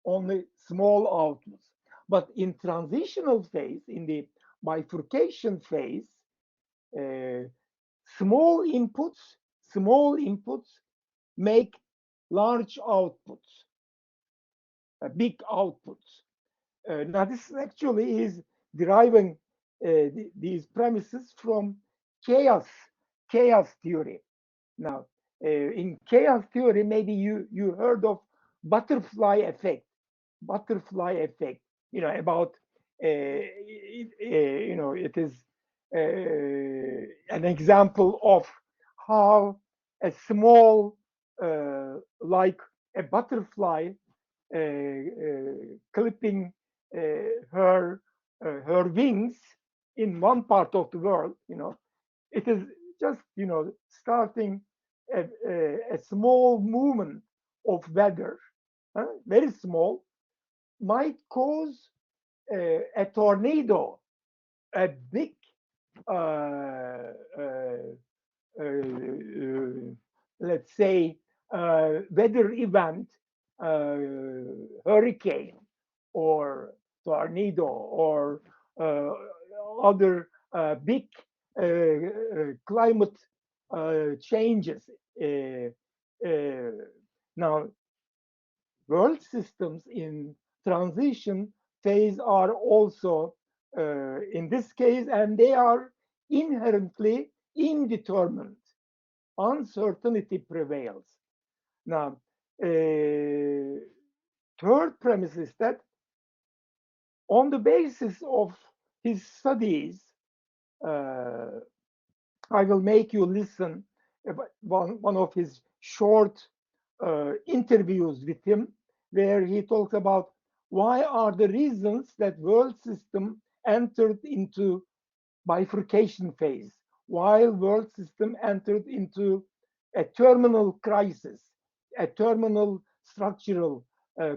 only small outputs. But in transitional phase, in the bifurcation phase, small inputs make large outputs, big outputs. Now this actually is deriving these premises from chaos theory. Now, in chaos theory, maybe you heard of butterfly effect. Butterfly effect. You know about you know, it is an example of how a small like a butterfly clipping her wings in one part of the world. You know, it is just, you know, starting a small movement of weather, very small, might cause a tornado, a big let's say weather event, hurricane or tornado or other big climate changes. Now, world systems in transition phase are also in this case, and they are inherently indeterminate. Uncertainty prevails. Now, third premise is that on the basis of his studies, I will make you listen one of his short interviews with him, where he talks about why are the reasons that world system entered into bifurcation phase, while world system entered into a terminal crisis, a terminal structural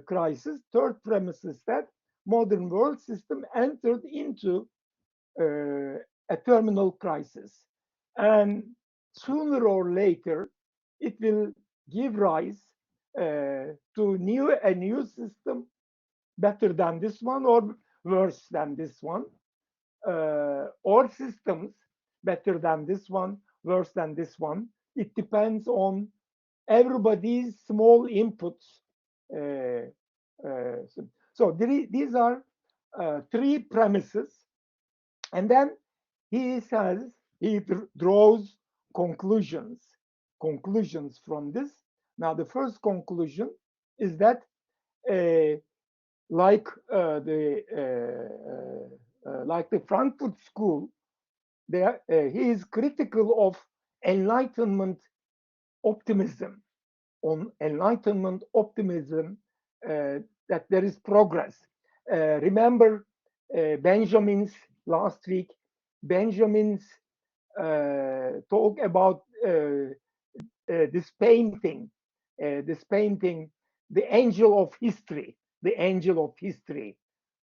crisis. Third premise is that modern world system entered into a terminal crisis. And sooner or later, it will give rise to a new system better than this one or worse than this one, or systems better than this one, worse than this one. It depends on everybody's small inputs. These are three premises, and then he says he draws conclusions from this. Now, the first conclusion is that like the Frankfurt School, he is critical of Enlightenment optimism, that there is progress. Remember Benjamin's last week, Benjamin's talk about this painting, the angel of history,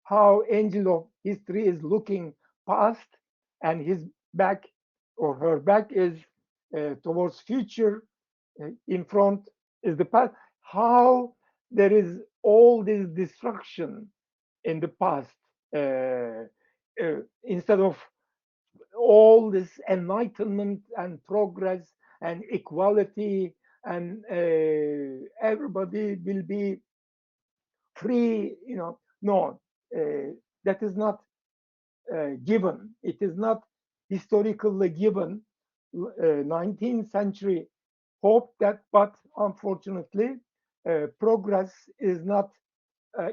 how angel of history is looking past and his back or her back is towards future, in front is the past, how there is all this destruction in the past, instead of all this enlightenment and progress and equality, and everybody will be free, no, that is not given. It is not historically given. 19th century hoped that, but unfortunately, progress is not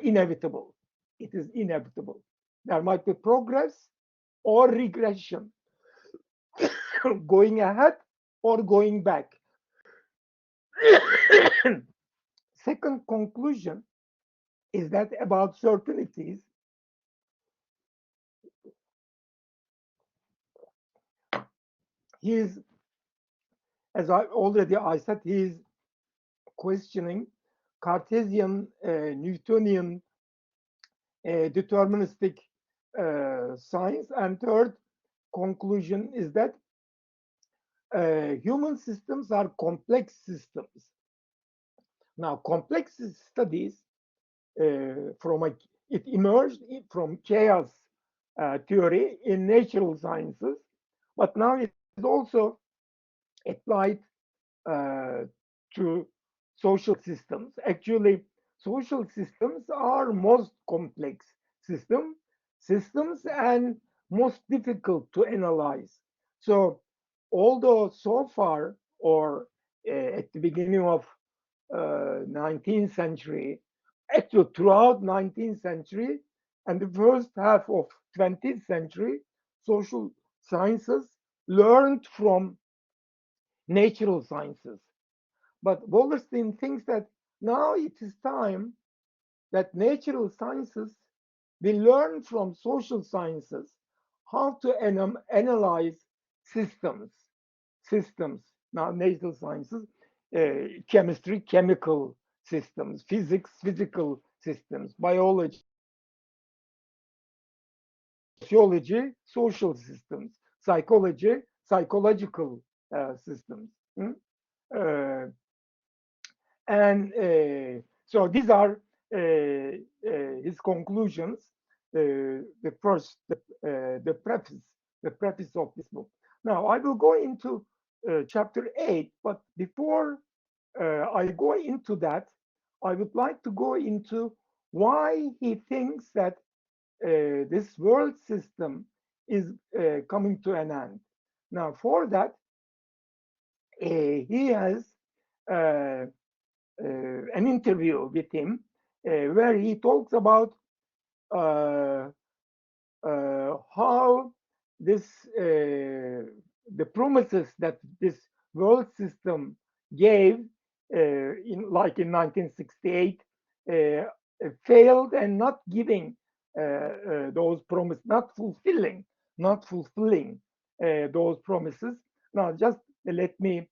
inevitable. It is inevitable. There might be progress or regression, going ahead or going back. Second conclusion is that about certainties, he is, as I said, he is questioning Cartesian, Newtonian, deterministic science. And third conclusion is that human systems are complex systems. Now, complex studies it emerged from chaos theory in natural sciences, but now it is also applied to social systems. Actually, social systems are most complex systems and most difficult to analyze. So, although so far, or at the beginning of 19th century, actually throughout 19th century and the first half of 20th century, social sciences learned from natural sciences. But Wallerstein thinks that now it is time that natural sciences will learn from social sciences how to analyze systems. Now, natural sciences, chemistry, chemical systems, physics, physical systems, biology, sociology, social systems, psychology, psychological systems. And so these are his conclusions. The preface of this book. Now I will go into chapter 8, but before I go into that, I would like to go into why he thinks that this world system is coming to an end. Now, for that, he has an interview with him where he talks about how this the promises that this world system gave, like in 1968, failed, and not giving those promises, not fulfilling those promises. Now, just let me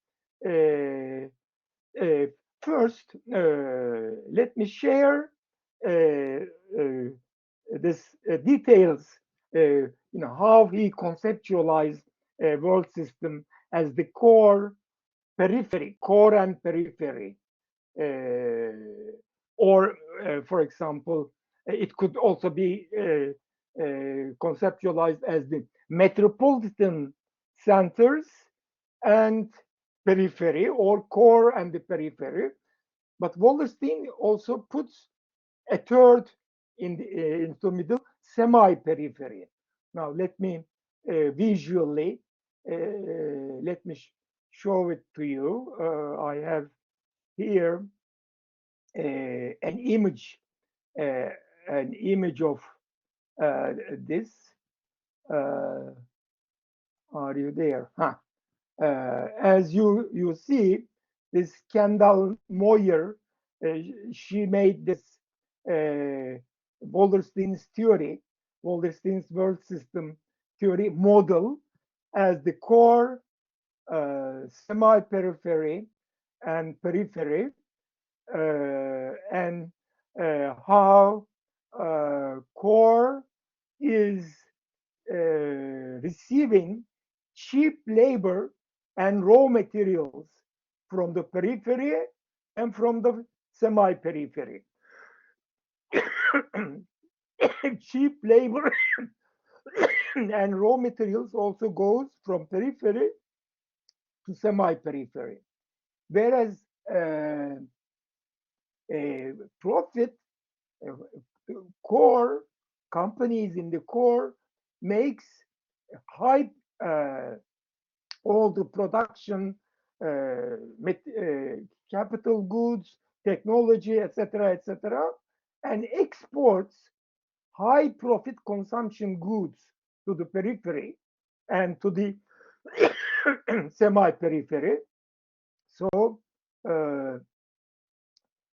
first let me share this details how he conceptualized a world system as the core and periphery, or for example, it could also be conceptualized as the metropolitan centers and periphery, or core and the periphery. But Wallerstein also puts a third into the middle, semi-periphery. Now let me visually let me show it to you. I have here an image, uh, of this. Uh, are you there? Huh. As you see, this Kendall Moyer, she made this uh, Wallerstein's theory, Wallerstein's world system theory model as the core, semi-periphery, and periphery, and how core is receiving cheap labor and raw materials from the periphery and from the semi-periphery. Cheap labor and raw materials also goes from periphery to semi-periphery, whereas profit, core companies in the core makes high all the production, capital goods, technology, etc., etc., and exports high profit consumption goods to the periphery and to the semi-periphery. So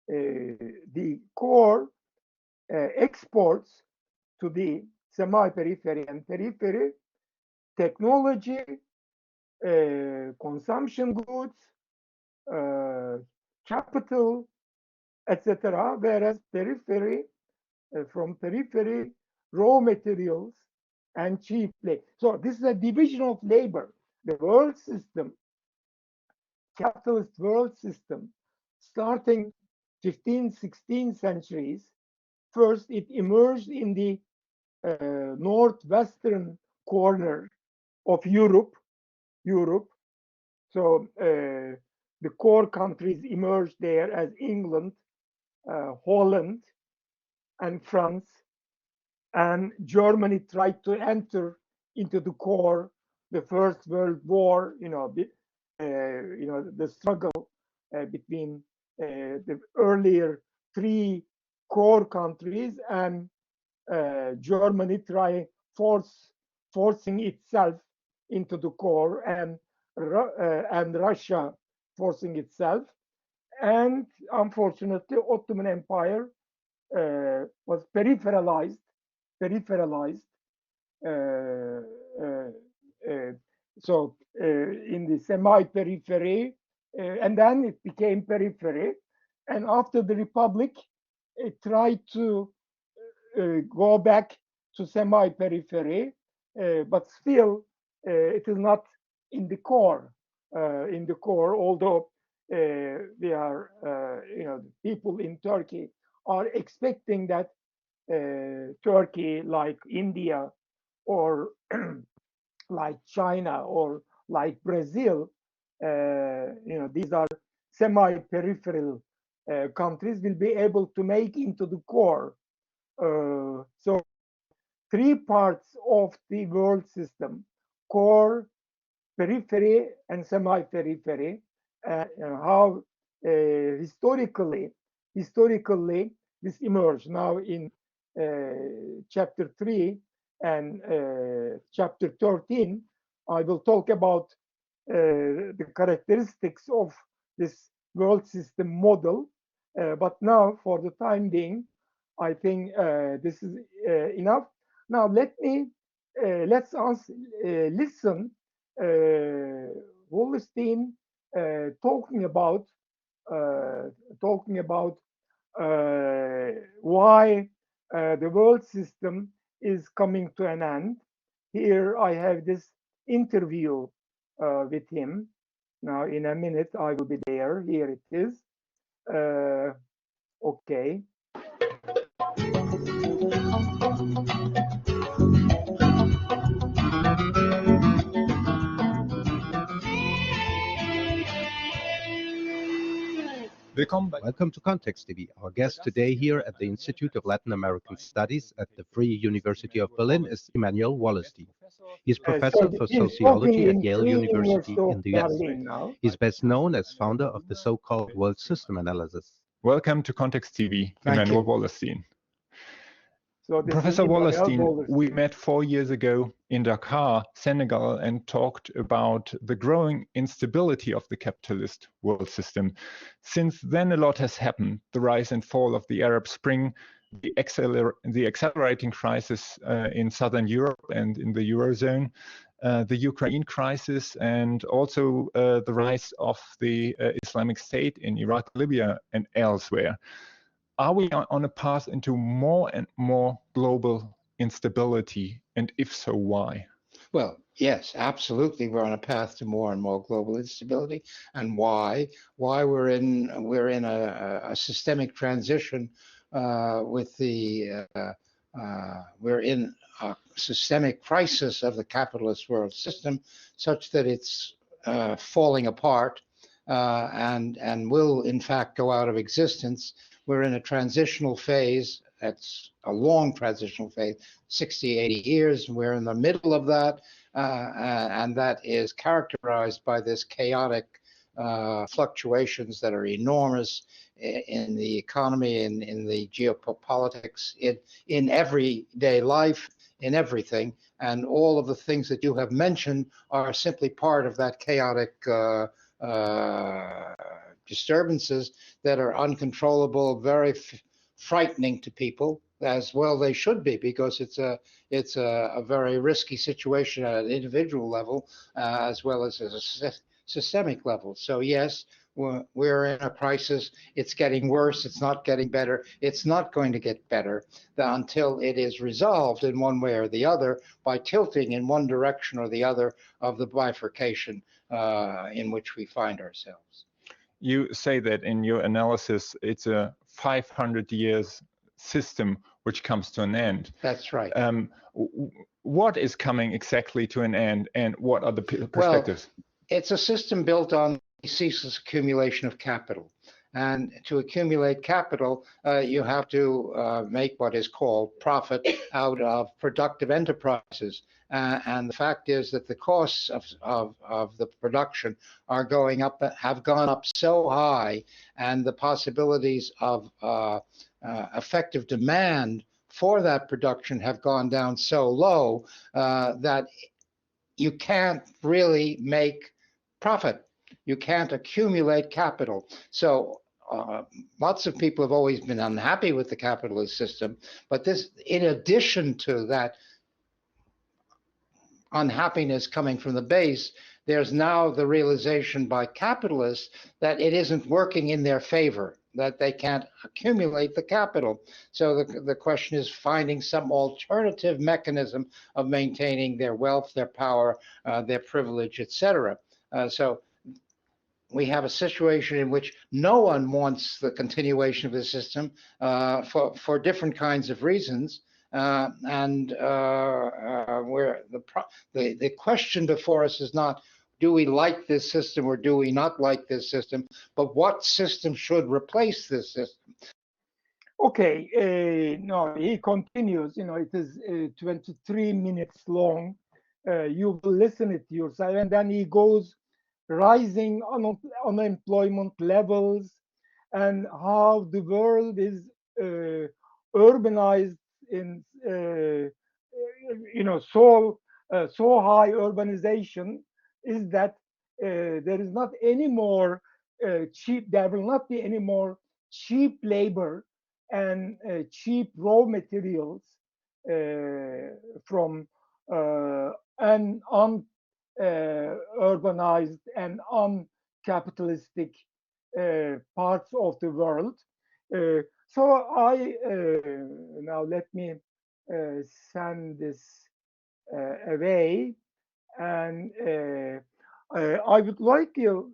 the core exports to the semi-periphery and periphery technology, consumption goods, capital, etc., whereas periphery, from periphery, raw materials and cheap labor. So this is a division of labor. The world system, capitalist world system, starting 15th, 16th centuries, first it emerged in the northwestern corner of Europe. So the core countries emerged there as England, Holland, and France, and Germany tried to enter into the core. The First World War, the struggle between the earlier three core countries and Germany forcing itself into the core, and Russia forcing itself, and unfortunately Ottoman Empire was peripheralized. Uh, uh, uh, so in the semi-periphery, and then it became periphery. And after the Republic, it tried to go back to semi-periphery, but still it is not in the core. Although we are, people in Turkey are expecting that Turkey, like India, or like China, or like Brazil, these are semi-peripheral countries, will be able to make into the core. So three parts of the world system: core, periphery, and semi-periphery. How historically this emerged. Now in chapter 3 and chapter 13, I will talk about the characteristics of this world system model. But now, for the time being, I think this is enough. Now let's listen Wallerstein talking about why the world system is coming to an end. Here I have this interview with him. Now, in a minute, I will be there. Here it is. Okay.
Welcome to Context TV. Our guest today here at the Institute of Latin American Studies at the Free University of Berlin is Immanuel Wallerstein. He is professor for
He's talking
sociology at
in
Yale
Free
University
University
in
of
the US.
Berlin now.
He is best known as founder of the so-called world system analysis.
Welcome to Context TV, Immanuel Wallerstein.
So this
Professor
is Immanuel
Wallerstein, we
Wallerstein.
met 4 years ago in Dakar, Senegal, and talked about the growing instability of the capitalist world system. Since then, a lot has happened. The rise and fall of the Arab Spring, the accelerating crisis in Southern Europe and in the Eurozone, the Ukraine crisis, and also the rise of the Islamic State in Iraq, Libya, and elsewhere. Are we on a path into more and more global instability? And if so, why?
Well, yes, absolutely. We're on a path to more and more global instability. And why? Why we're in a systemic transition with the we're in a systemic crisis of the capitalist world system, such that it's falling apart and will in fact go out of existence. We're in a transitional phase. That's a long transitional phase, 60, 80 years. We're in the middle of that, and that is characterized by this chaotic fluctuations that are enormous in the economy, in the geopolitics, in everyday life, in everything. And all of the things that you have mentioned are simply part of that chaotic disturbances that are uncontrollable, very frightening to people, as well they should be, because it's a very risky situation at an individual level as well as a systemic level. So yes, we're in a crisis. It's getting worse. It's not getting better. It's not going to get better until it is resolved in one way or the other by tilting in one direction or the other of the bifurcation in which we find ourselves.
You say that in your analysis, it's a 500 years system which comes to an end.
That's right.
What is coming exactly to an end, and what are the perspectives?
Well, it's a system built on the ceaseless accumulation of capital. And to accumulate capital, you have to make what is called profit out of productive enterprises. And the fact is that the costs of the production are going up, have gone up so high, and the possibilities of effective demand for that production have gone down so low that you can't really make profit. You can't accumulate capital. So lots of people have always been unhappy with the capitalist system, but this, in addition to that unhappiness coming from the base, there's now the realization by capitalists that it isn't working in their favor, that they can't accumulate the capital. So the question is finding some alternative mechanism of maintaining their wealth, their power, their privilege, etc. So we have a situation in which no one wants the continuation of the system for different kinds of reasons. Where the question before us is not, do we like this system or do we not like this system, but what system should replace this system?
Okay, no, he continues. You know, it is 23 minutes long. You will listen it yourself, and then he goes rising unemployment levels and how the world is urbanized in so high urbanization is that there is not any more cheap. There will not be any more cheap labor and cheap raw materials from an urbanized and uncapitalistic parts of the world. So I now let me send this away, and I would like you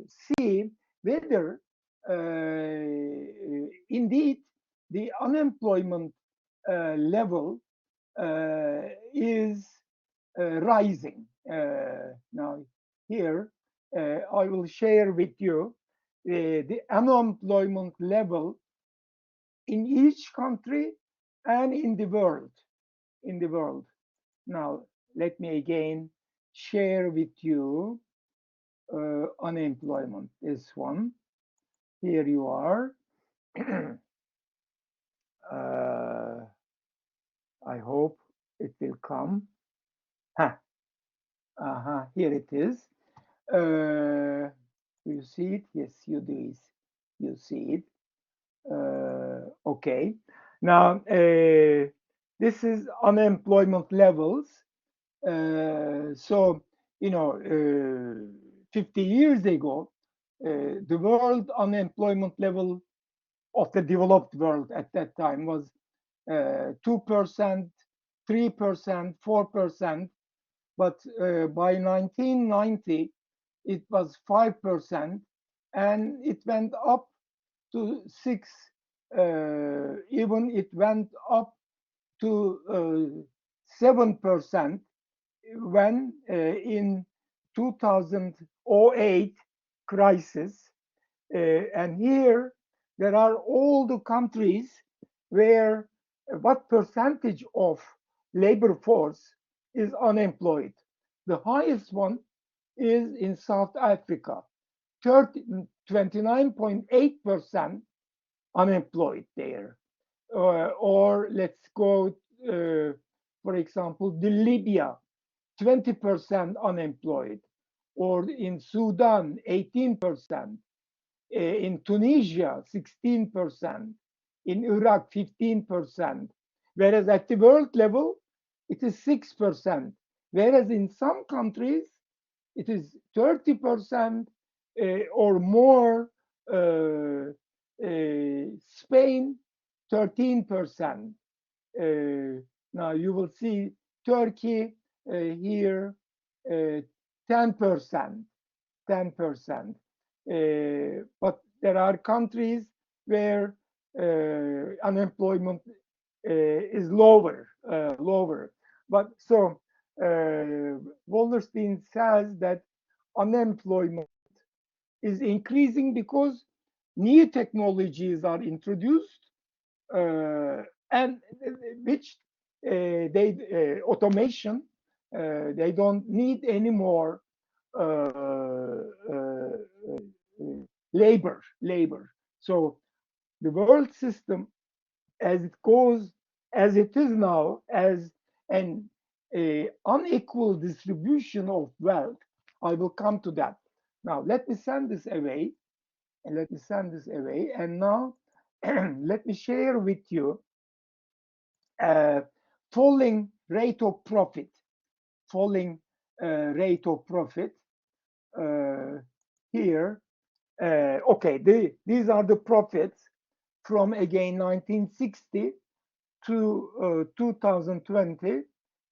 see whether indeed the unemployment level is rising. Now here I will share with you the unemployment level in each country and in the world. In the world. Now let me again share with you unemployment. This one. Here you are. I hope it will come. Ha. Here it is. You see it? Yes, you do. You see it. Okay. Now, this is unemployment levels. So, 50 years ago, the world unemployment level of the developed world at that time was 2%, 3%, 4%. But by 1990, it was 5%, and it went up to 6. Even it went up to 7% when in 2008 crisis. And here there are all the countries where what percentage of labor force is unemployed. The highest one is in South Africa, 29.8% unemployed there. Or let's go, for example, the Libya, 20% unemployed, or in Sudan, 18%, in Tunisia, 16%, in Iraq, 15%, whereas at the world level, it is 6%, whereas in some countries, it is 30% or more. Spain, 13%. Now you will see Turkey here, 10%, 10%. But there are countries where unemployment is lower, lower. But so Wallerstein says that unemployment is increasing because new technologies are introduced, and which automation, they don't need any more labor. So the world system, as it goes, as it is now, as an unequal distribution of wealth, I will come to that. Now let me send this away, and now let me share with you falling rate of profit, here. Okay, these are the profits from again 1960 to 2020.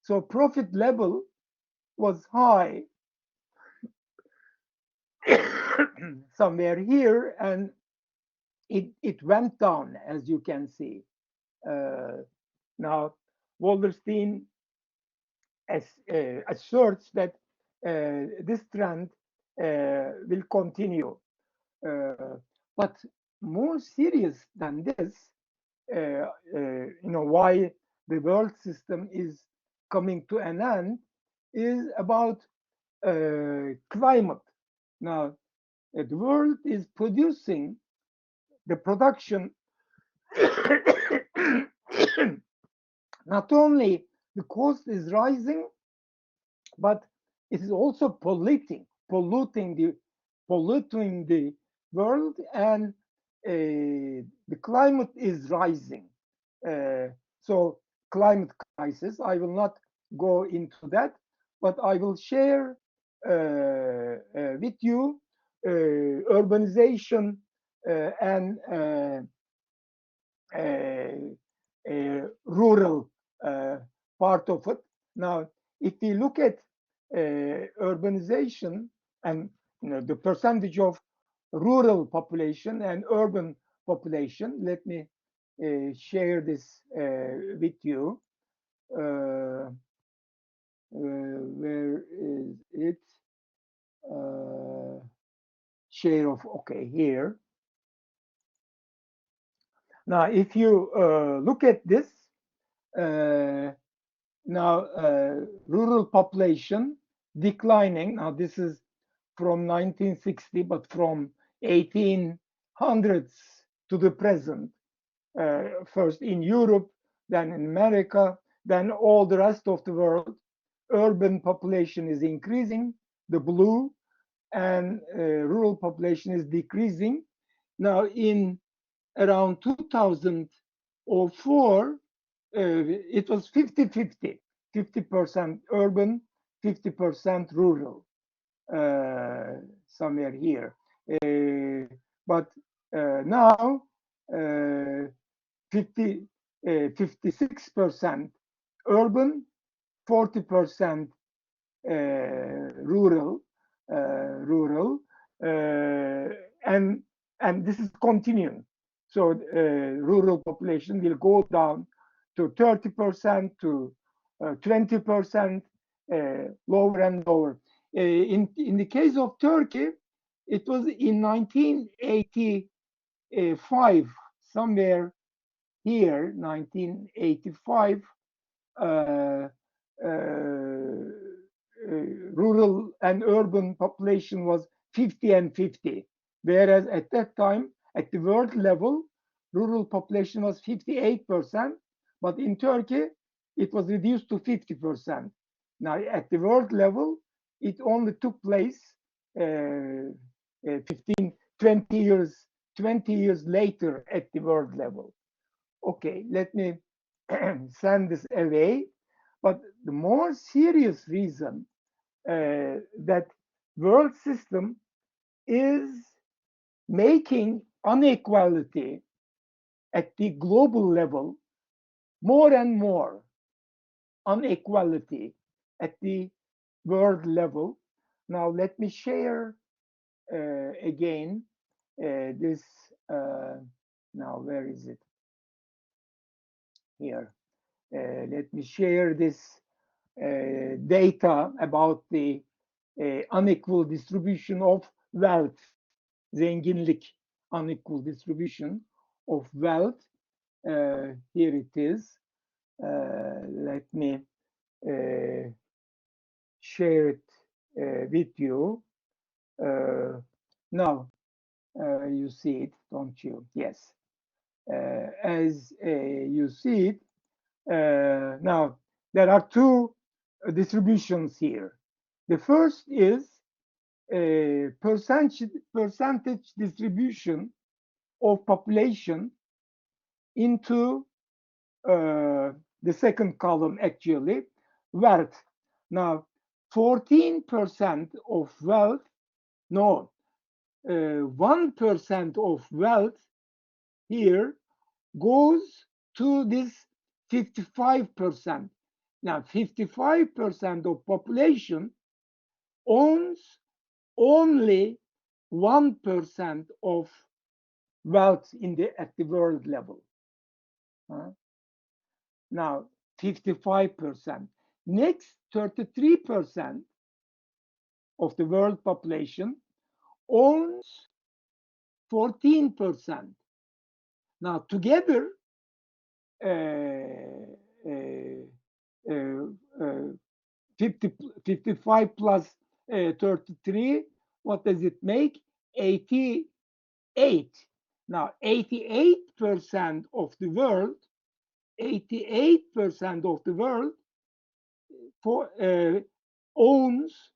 So profit level was high somewhere here, and it went down, as you can see. Now, Wallerstein asserts that this trend will continue. But more serious than this, why the world system is coming to an end is about climate. Now, the world is producing the production. Not only the cost is rising, but it is also polluting the world, and the climate is rising. So climate crisis, I will not go into that, but I will share with you urbanization and rural part of it. Now, if we look at urbanization and the percentage of rural population and urban population, let me share this with you. Where is it? Share of, okay, here. Now, if you look at this, now rural population declining. Now, this is from 1960, but from 1800s to the present. First in Europe, then in America, then all the rest of the world. Urban population is increasing, the blue, and rural population is decreasing. Now, in around 2004, it was 50-50, 50% urban, 50% rural, somewhere here. But now, 56% urban, 40% rural, and this is continuing. So rural population will go down to 30% to 20%, lower and lower. In the case of Turkey, it was in 1985, somewhere here, 1985, rural and urban population was 50 and 50, whereas at that time, at the world level, rural population was 58%, but in Turkey, it was reduced to 50%. Now, at the world level, it only took place 20 years later at the world level. Okay, let me send this away. But the more serious reason that world system is making inequality at the global level more and more inequality at the world level. Now let me share again this. Now where is it? Here. Let me share this data about the unequal distribution of wealth, zenginlik, unequal distribution of wealth. Here it is. Let me share it with you. Now, you see it, don't you? Yes. As you see it, now there are two distributions here. The first is a percentage distribution of population into the second column, actually, wealth. Now, 14% of wealth, no, 1% of wealth here goes to this 55%. Now, 55% of population owns only 1% of wealth at the world level. Now, 55%. Next, 33% of the world population owns 14%. Now, together, 55 plus 33, what does it make? 88. Now, 88% of the world, 88% of the world owns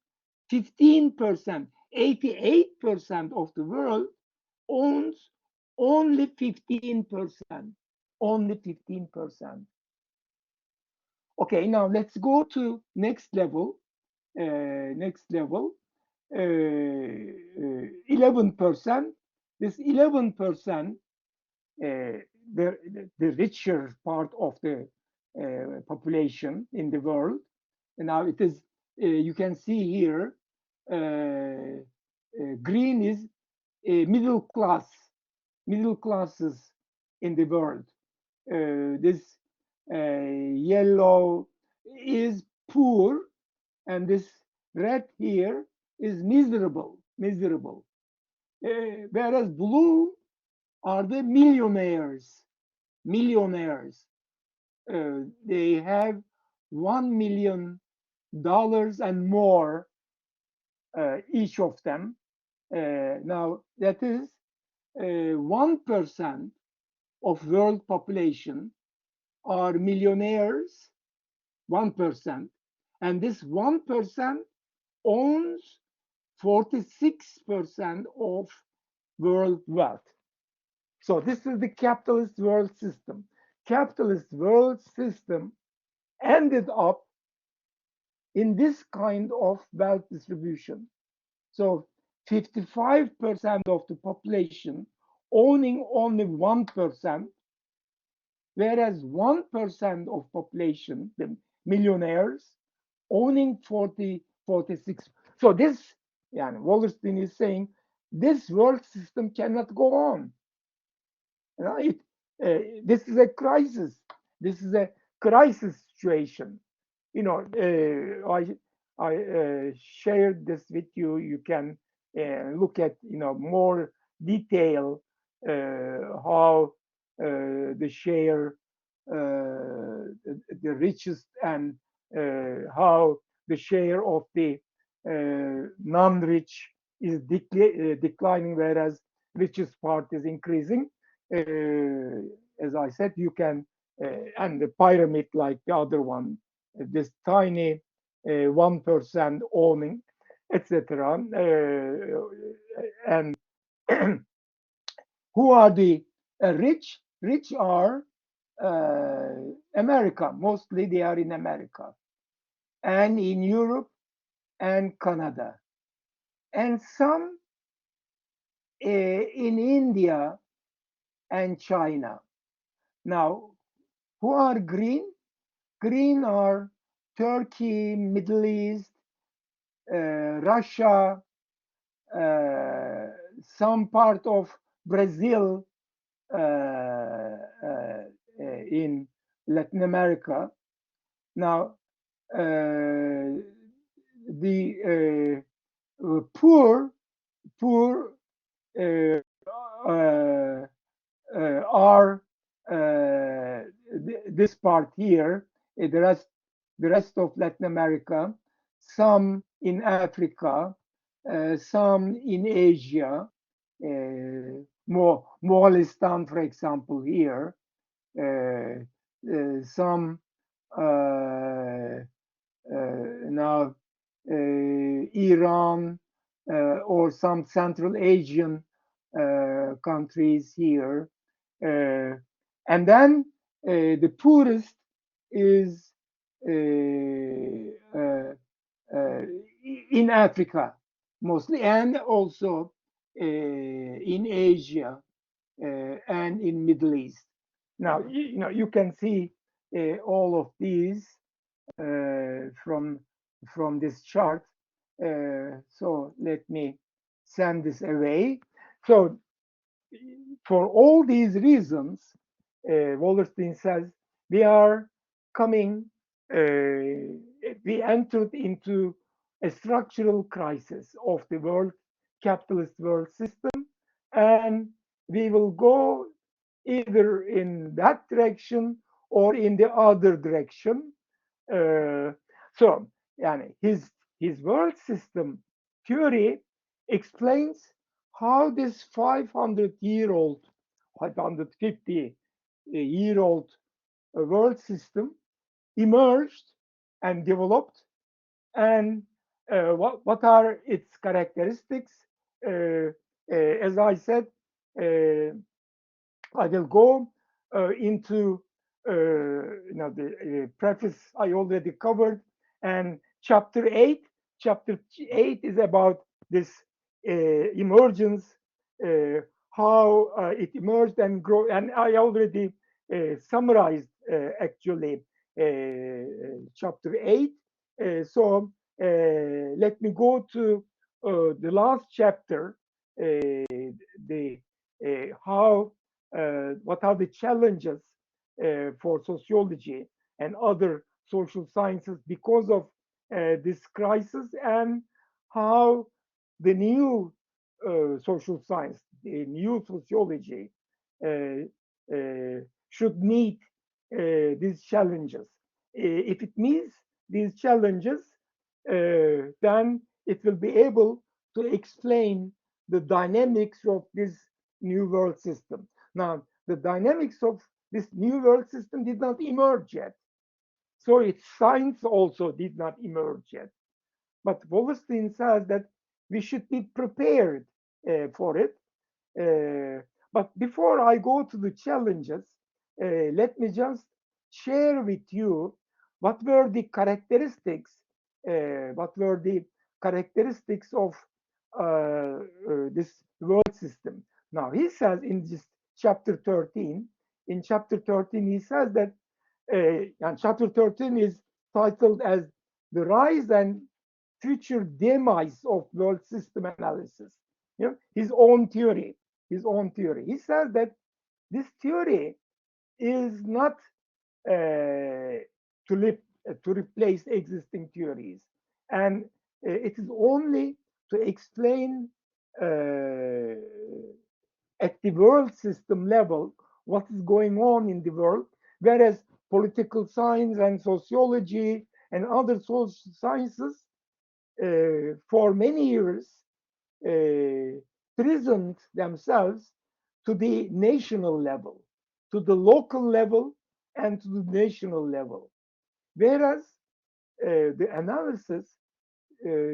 15%. 88% of the world owns only 15%. Only 15%. Okay, now let's go to next level. Next level, 11%. this 11%, the richer part of the population in the world. And now it is, you can see here, green is middle classes in the world. This yellow is poor, and this red here is miserable. Whereas blue are the millionaires. They have $1 million and more, each of them. Now that is 1% of world population are millionaires, 1%, and this 1% owns 46% of world wealth. So this is the capitalist world system. Capitalist world system ended up in this kind of wealth distribution. So 55% of the population owning only 1%, whereas 1% of population, the millionaires, owning 46. So this, Wallerstein is saying, this world system cannot go on. This is a crisis. This is a crisis situation. I shared this with you. You can look at more detail how the share, the richest, and how the share of the non-rich is declining, whereas richest part is increasing. As I said, you can, and the pyramid like the other one, this tiny 1% owning, etc. And who are the rich? Rich are America. Mostly they are in America, and in Europe and Canada, and some in India and China. Now, who are green? Green are Turkey, Middle East, Russia, some part of Brazil, in Latin America. Now, the poor are this part here, the rest of Latin America, some in Africa, some in Asia, Wallerstein, for example, here, some now Iran, or some Central Asian countries here. And then the poorest is in Africa mostly, and also in Asia and in Middle East. Now, you can see all of these from this chart. So let me send this away. So for all these reasons, Wallerstein says, we are coming, we entered into a structural crisis of the world capitalist world system, and we will go either in that direction or in the other direction. So his world system theory explains how this 500-year-old, 550-year-old world system emerged and developed, and what are its characteristics. As I said, I will go into the preface I already covered, and chapter 8. Chapter 8 is about this emergence, how it emerged and grew. And I already summarized actually chapter 8. So let me go to the last chapter, the how what are the challenges for sociology and other social sciences because of this crisis, and how the new social science, the new sociology, should meet these challenges. If it meets these challenges, then it will be able to explain the dynamics of this new world system. Now, the dynamics of this new world system did not emerge yet. So its science also did not emerge yet. But Wallerstein says that we should be prepared for it. But before I go to the challenges, let me just share with you what were the characteristics, of this world system. Now he says in this chapter 13, he says that, and chapter 13 is titled as the rise and future demise of world system analysis. You know, his own theory. He says that this theory is not to replace existing theories, and it is only to explain at the world system level what is going on in the world, whereas political science and sociology and other social sciences for many years present themselves to the national level, to the local level, and to the national level. Whereas the analysis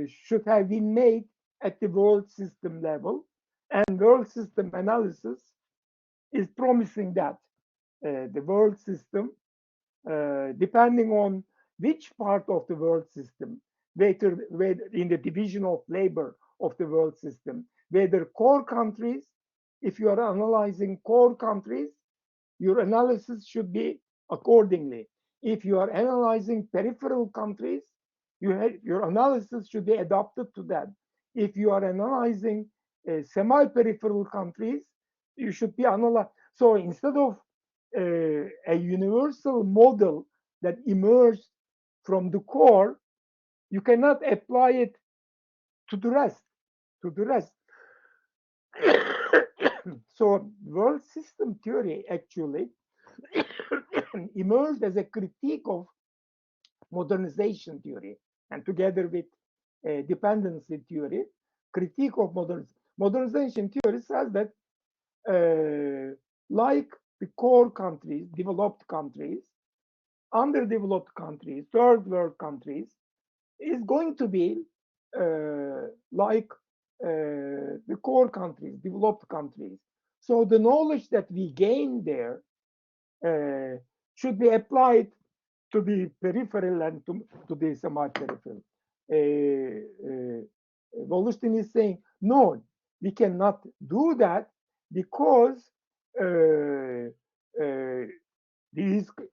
should have been made at the world system level, and world system analysis is promising that the world system, depending on which part of the world system, whether in the division of labor of the world system, whether core countries, if you are analyzing core countries, your analysis should be accordingly. If you are analyzing peripheral countries, your analysis should be adapted to that. If you are analyzing semi-peripheral countries, you should be analyzed. So instead of a universal model that emerged from the core, you cannot apply it to the rest. So world system theory actually emerged as a critique of modernization theory, and together with dependency theory, critique of modernization theory says that like the core countries, developed countries, underdeveloped countries, third world countries, is going to be like the core countries, developed countries. So the knowledge that we gain there should be applied to the peripheral and to the semi-peripheral. Wallerstein is saying, no, we cannot do that because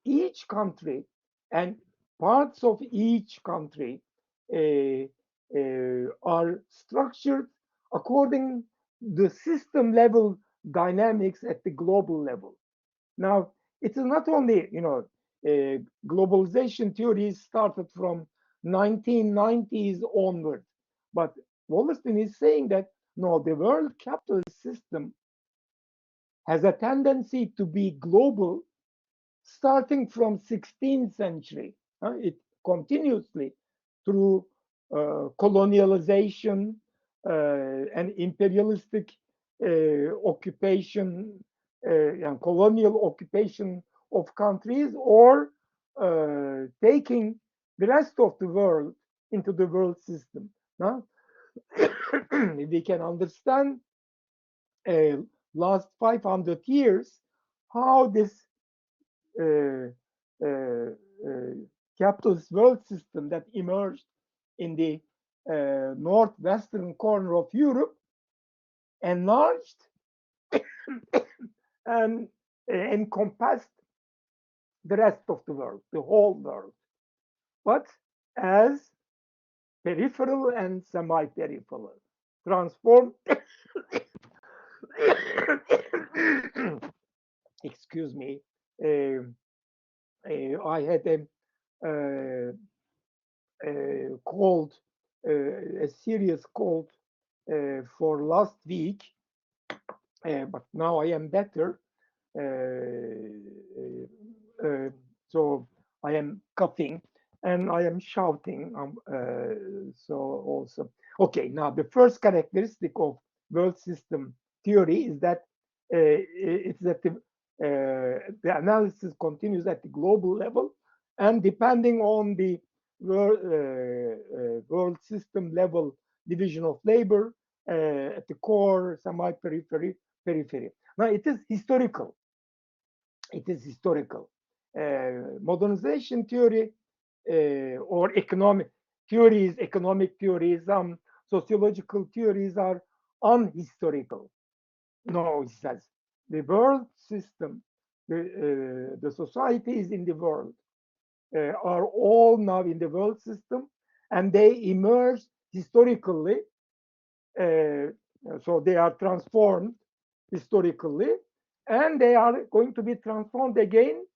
each country and parts of each country are structured according to the system level dynamics at the global level. Now, it is not only, globalization theories started from 1990s onward, but Wallerstein is saying that no, the world capitalist system has a tendency to be global starting from 16th century. It continuously through colonialization and imperialistic occupation and colonial occupation of countries, or taking the rest of the world into the world system. We can understand last 500 years how this capitalist world system that emerged in the northwestern corner of Europe enlarged and encompassed the rest of the world, the whole world, but as peripheral and semi-peripheral, transformed. Excuse me. Uh, I had uh, a cold, a serious cold for last week, but now I am better. So I am coughing and I am shouting. So also, okay. Now the first characteristic of world system theory is that it's that the analysis continues at the global level, and depending on the world system level division of labor at the core, semi-periphery, periphery. Now it is historical. It is historical. Modernization theory or economic theories, some sociological theories are unhistorical. No, he says the world system, the societies in the world are all now in the world system, and they emerge historically. So they are transformed historically, and they are going to be transformed again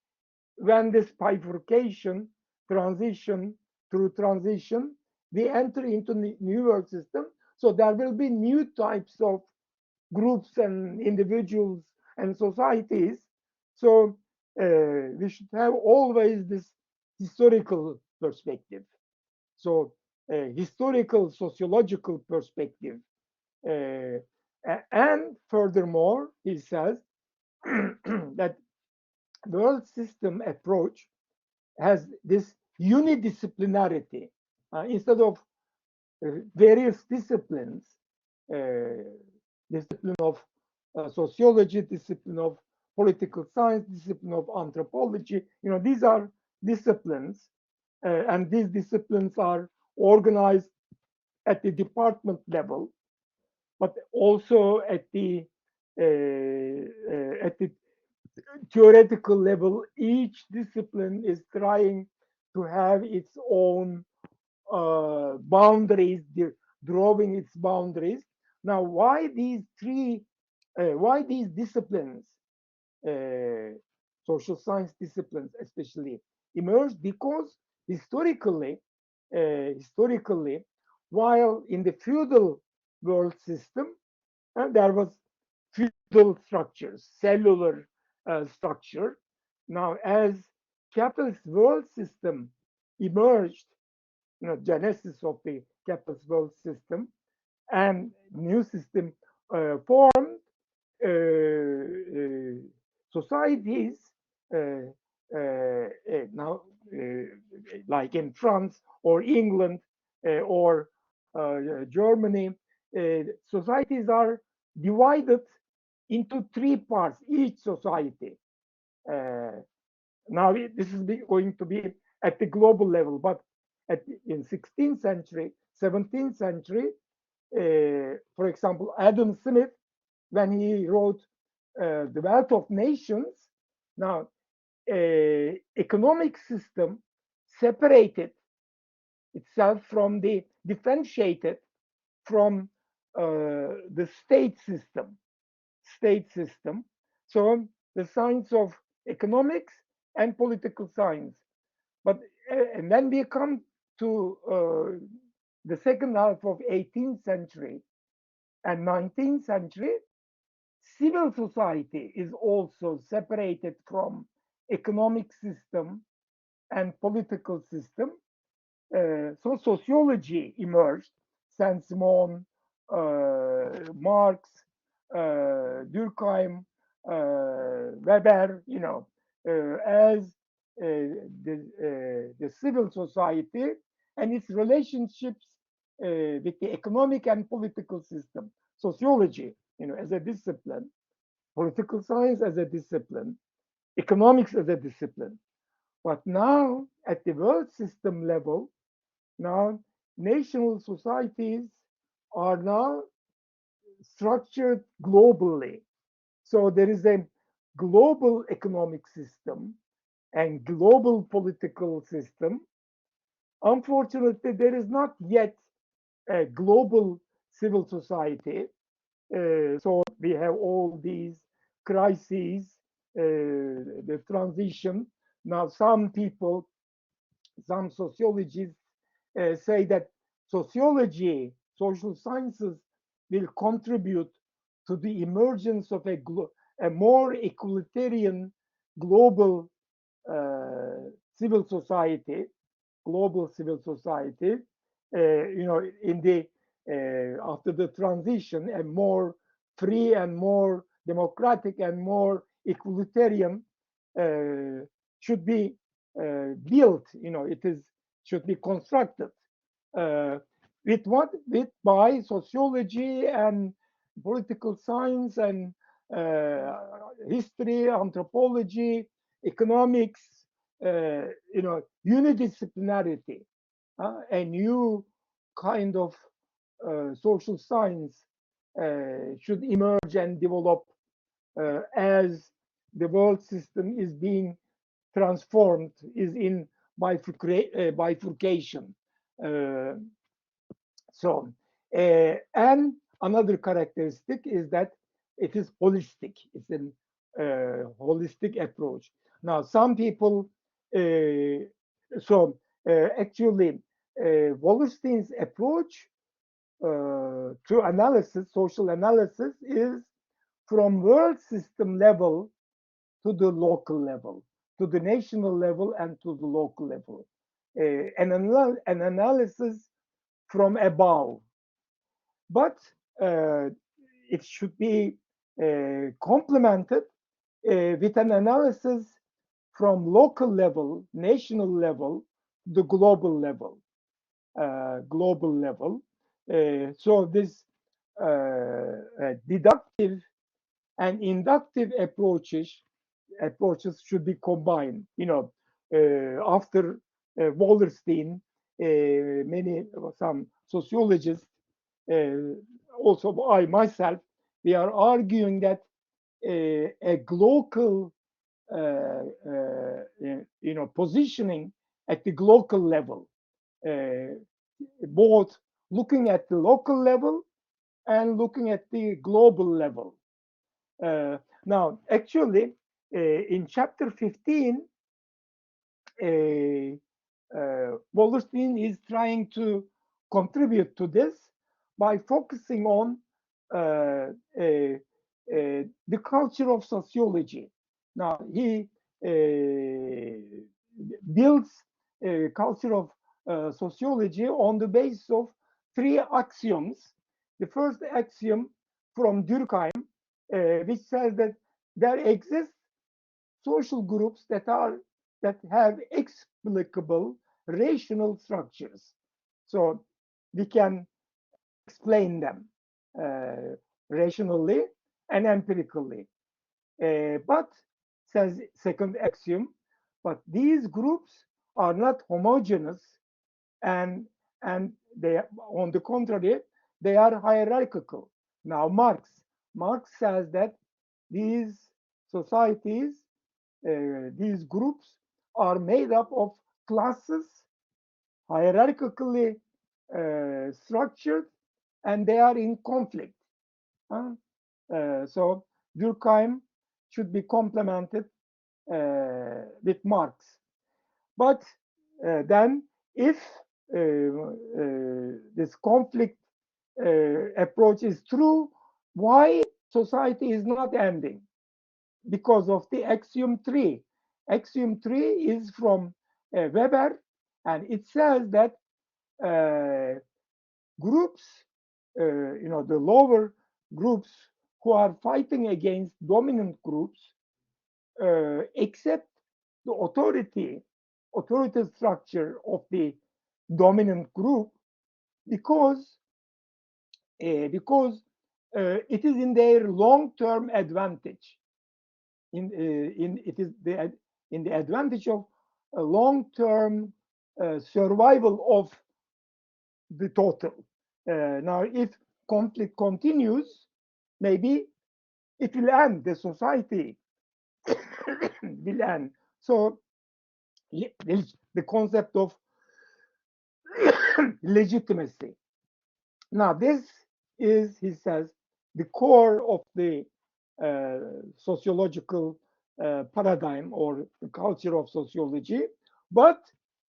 when this bifurcation transition through transition, we enter into the new world system. So there will be new types of groups and individuals and societies. So we should have always this historical perspective. So historical sociological perspective. And furthermore, he says that world system approach has this unidisciplinarity. Instead of various disciplines, discipline of sociology, discipline of political science, discipline of anthropology, these are disciplines, and these disciplines are organized at the department level, but also at the theoretical level. Each discipline is trying to have its own boundaries, drawing its boundaries. Now, why these disciplines, social science disciplines especially, emerged? Because historically, while in the feudal world system, there was feudal structures, cellular structure. Now, as capitalist world system emerged, genesis of the capitalist world system, and new system formed, societies now, like in France or England or Germany, societies are divided into three parts, each society. Now, this is going to be at the global level, but in 16th century, 17th century, for example, Adam Smith, when he wrote The Wealth of Nations, now, economic system separated itself from differentiated from the state system. So the science of economics and political science. But and then we come to the second half of 18th century and 19th century. Civil society is also separated from economic system and political system. So sociology emerged, Saint-Simon, Marx, Durkheim, Weber, as the civil society and its relationships with the economic and political system. Sociology, as a discipline, political science as a discipline, economics as a discipline. But now, at the world system level, now national societies are now structured globally. So there is a global economic system and global political system. Unfortunately, there is not yet a global civil society. So we have all these crises, the transition. Now, some people, some sociologists say that sociology, social sciences will contribute to the emergence of a more egalitarian global civil society, global civil society. In the after the transition, a more free and more democratic and more egalitarian should be built. It is should be constructed with what with by sociology and political science and history, anthropology, economics, unidisciplinarity, a new kind of social science should emerge and develop as the world system is being transformed, is in bifurcation. Uh, and another characteristic is that it is holistic. It's a holistic approach. Now, some people, actually, Wallerstein's approach to analysis, social analysis, is from world system level to the local level, to the national level, and to the local level. An analysis from above. But it should be complemented with an analysis from local level, national level, the global level. So this deductive and inductive approaches should be combined. After Wallerstein, some sociologists, also I myself, we are arguing that a local, positioning at the local level, both looking at the local level and looking at the global level. Now, actually, in chapter 15, Wallerstein is trying to contribute to this by focusing on the culture of sociology. Now, he builds a culture of sociology on the basis of three axioms. The first axiom from Durkheim, which says that there exist social groups that have explicable rational structures. So we can explain them rationally and empirically. But, says second axiom, but these groups are not homogeneous, and they, on the contrary, they are hierarchical. Now, Marx says that these societies, these groups, are made up of classes, hierarchically structured, and they are in conflict. So Durkheim should be complemented with Marx. But then, if this conflict approach is true, why society is not ending? Because of the axiom 3. Axiom 3 is from Weber, and it says that groups, the lower groups who are fighting against dominant groups, accept the authority structure of the dominant group because it is in their long-term advantage. It is in the advantage of a long-term survival of the total. Now, if conflict continues, maybe it will end. The society will end. So the concept of legitimacy. Now, this is, he says, the core of the sociological paradigm or the culture of sociology, but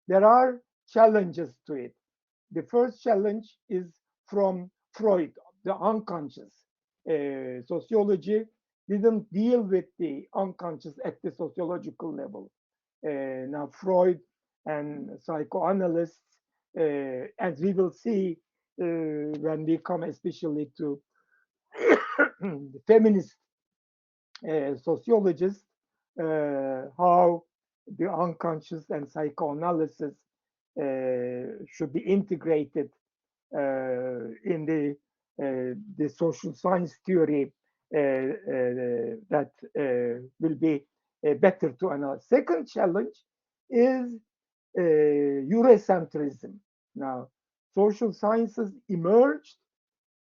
there are challenges to it. The first challenge is from Freud, the unconscious. Sociology didn't deal with the unconscious at the sociological level. Now, Freud and psychoanalysts, as we will see when we come especially to the feminist sociologists, how the unconscious and psychoanalysis should be integrated in the social science theory that will be better to analyze. Second challenge is Eurocentrism. Now, social sciences emerged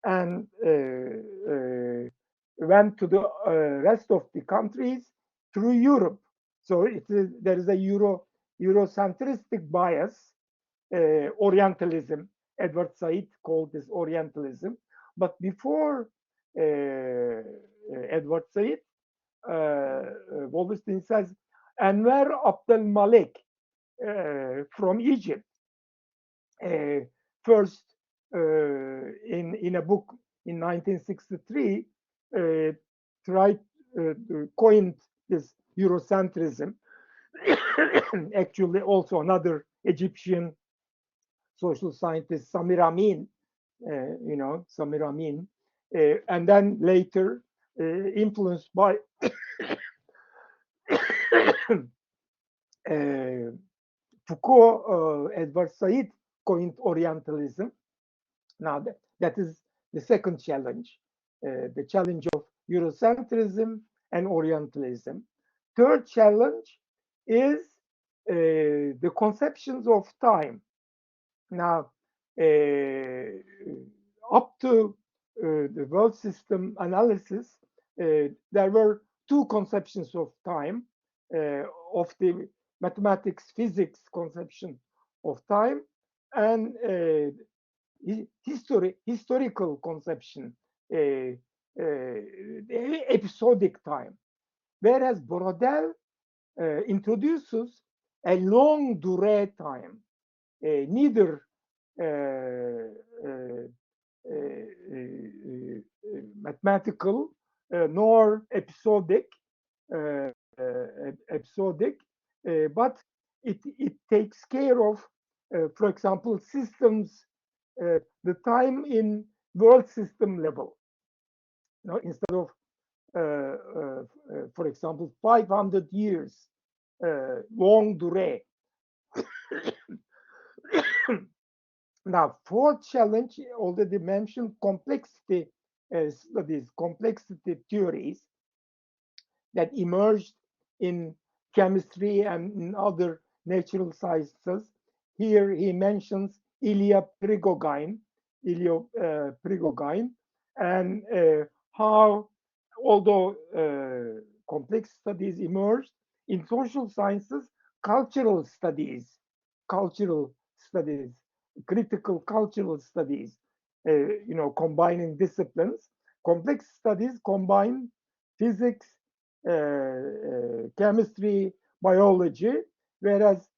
and went to the rest of the countries through Europe. So there is a Eurocentristic bias, Orientalism. Edward Said called this Orientalism. But before Edward Said, Wallerstein says, Enver Abdel Malik from Egypt, first in a book in 1963, tried coined this Eurocentrism. Actually, also another Egyptian social scientist, Samir Amin, Samir Amin, and then later influenced by Foucault, Edward Said coined Orientalism. Now, that is the second challenge, the challenge of Eurocentrism and Orientalism. Third challenge is the conceptions of time. Now, up to the world system analysis, there were two conceptions of time, of the mathematics, physics conception of time, and historical conception, episodic time. Whereas Brodel introduces a longue durée time, neither mathematical nor episodic, but it takes care of, for example, systems, the time in world system level. Now, instead of, for example, 500 years, longue durée. Now, fourth challenge, already mentioned, complexity studies, complexity theories that emerged in chemistry and in other natural sciences. Here he mentions Ilya Prigogine, and how, although complex studies emerged in social sciences, cultural studies, critical cultural studies, combining disciplines. Complex studies combine physics, chemistry, biology, whereas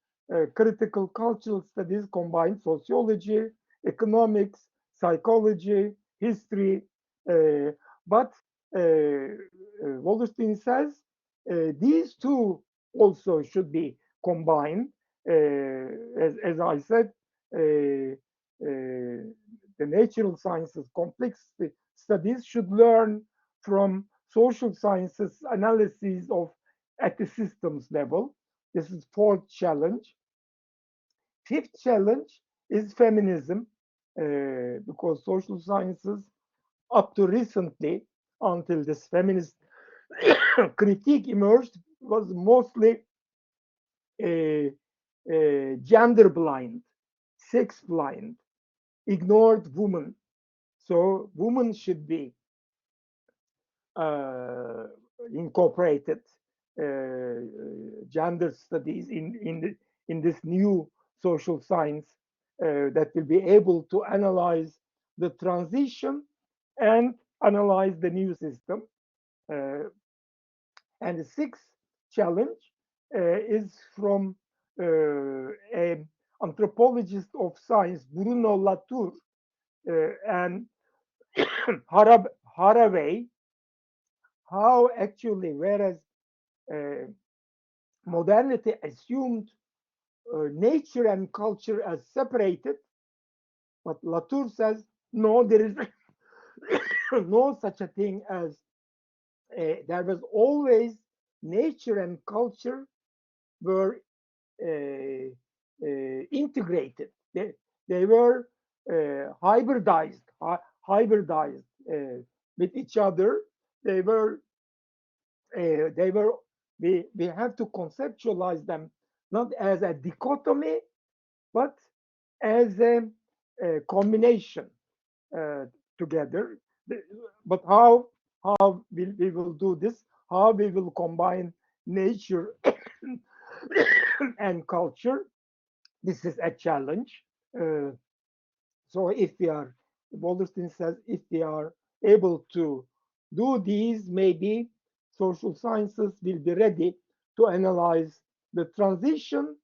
critical cultural studies combine sociology, economics, psychology, history. But Wallerstein says these two also should be combined. As I said, the natural sciences complexity studies should learn from social sciences analyses of at the systems level. This is fourth challenge. Fifth challenge is feminism, because social sciences up to recently, until this feminist critique emerged, was mostly gender blind, sex blind, ignored women. So women should be incorporated gender studies in this new social science that will be able to analyze the transition and analyze the new system. And the sixth challenge is from an anthropologist of science, Bruno Latour, and Haraway, how actually, whereas modernity assumed nature and culture as separated, but Latour says, no, there is no such a thing as, there was always nature and culture were integrated. They were hybridized with each other. They were we have to conceptualize them not as a dichotomy, but as a combination together. But how we will do this? How we will combine nature and culture? This is a challenge. So if we are, Wallerstein says, if we are able to do these, maybe social sciences will be ready to analyze the transition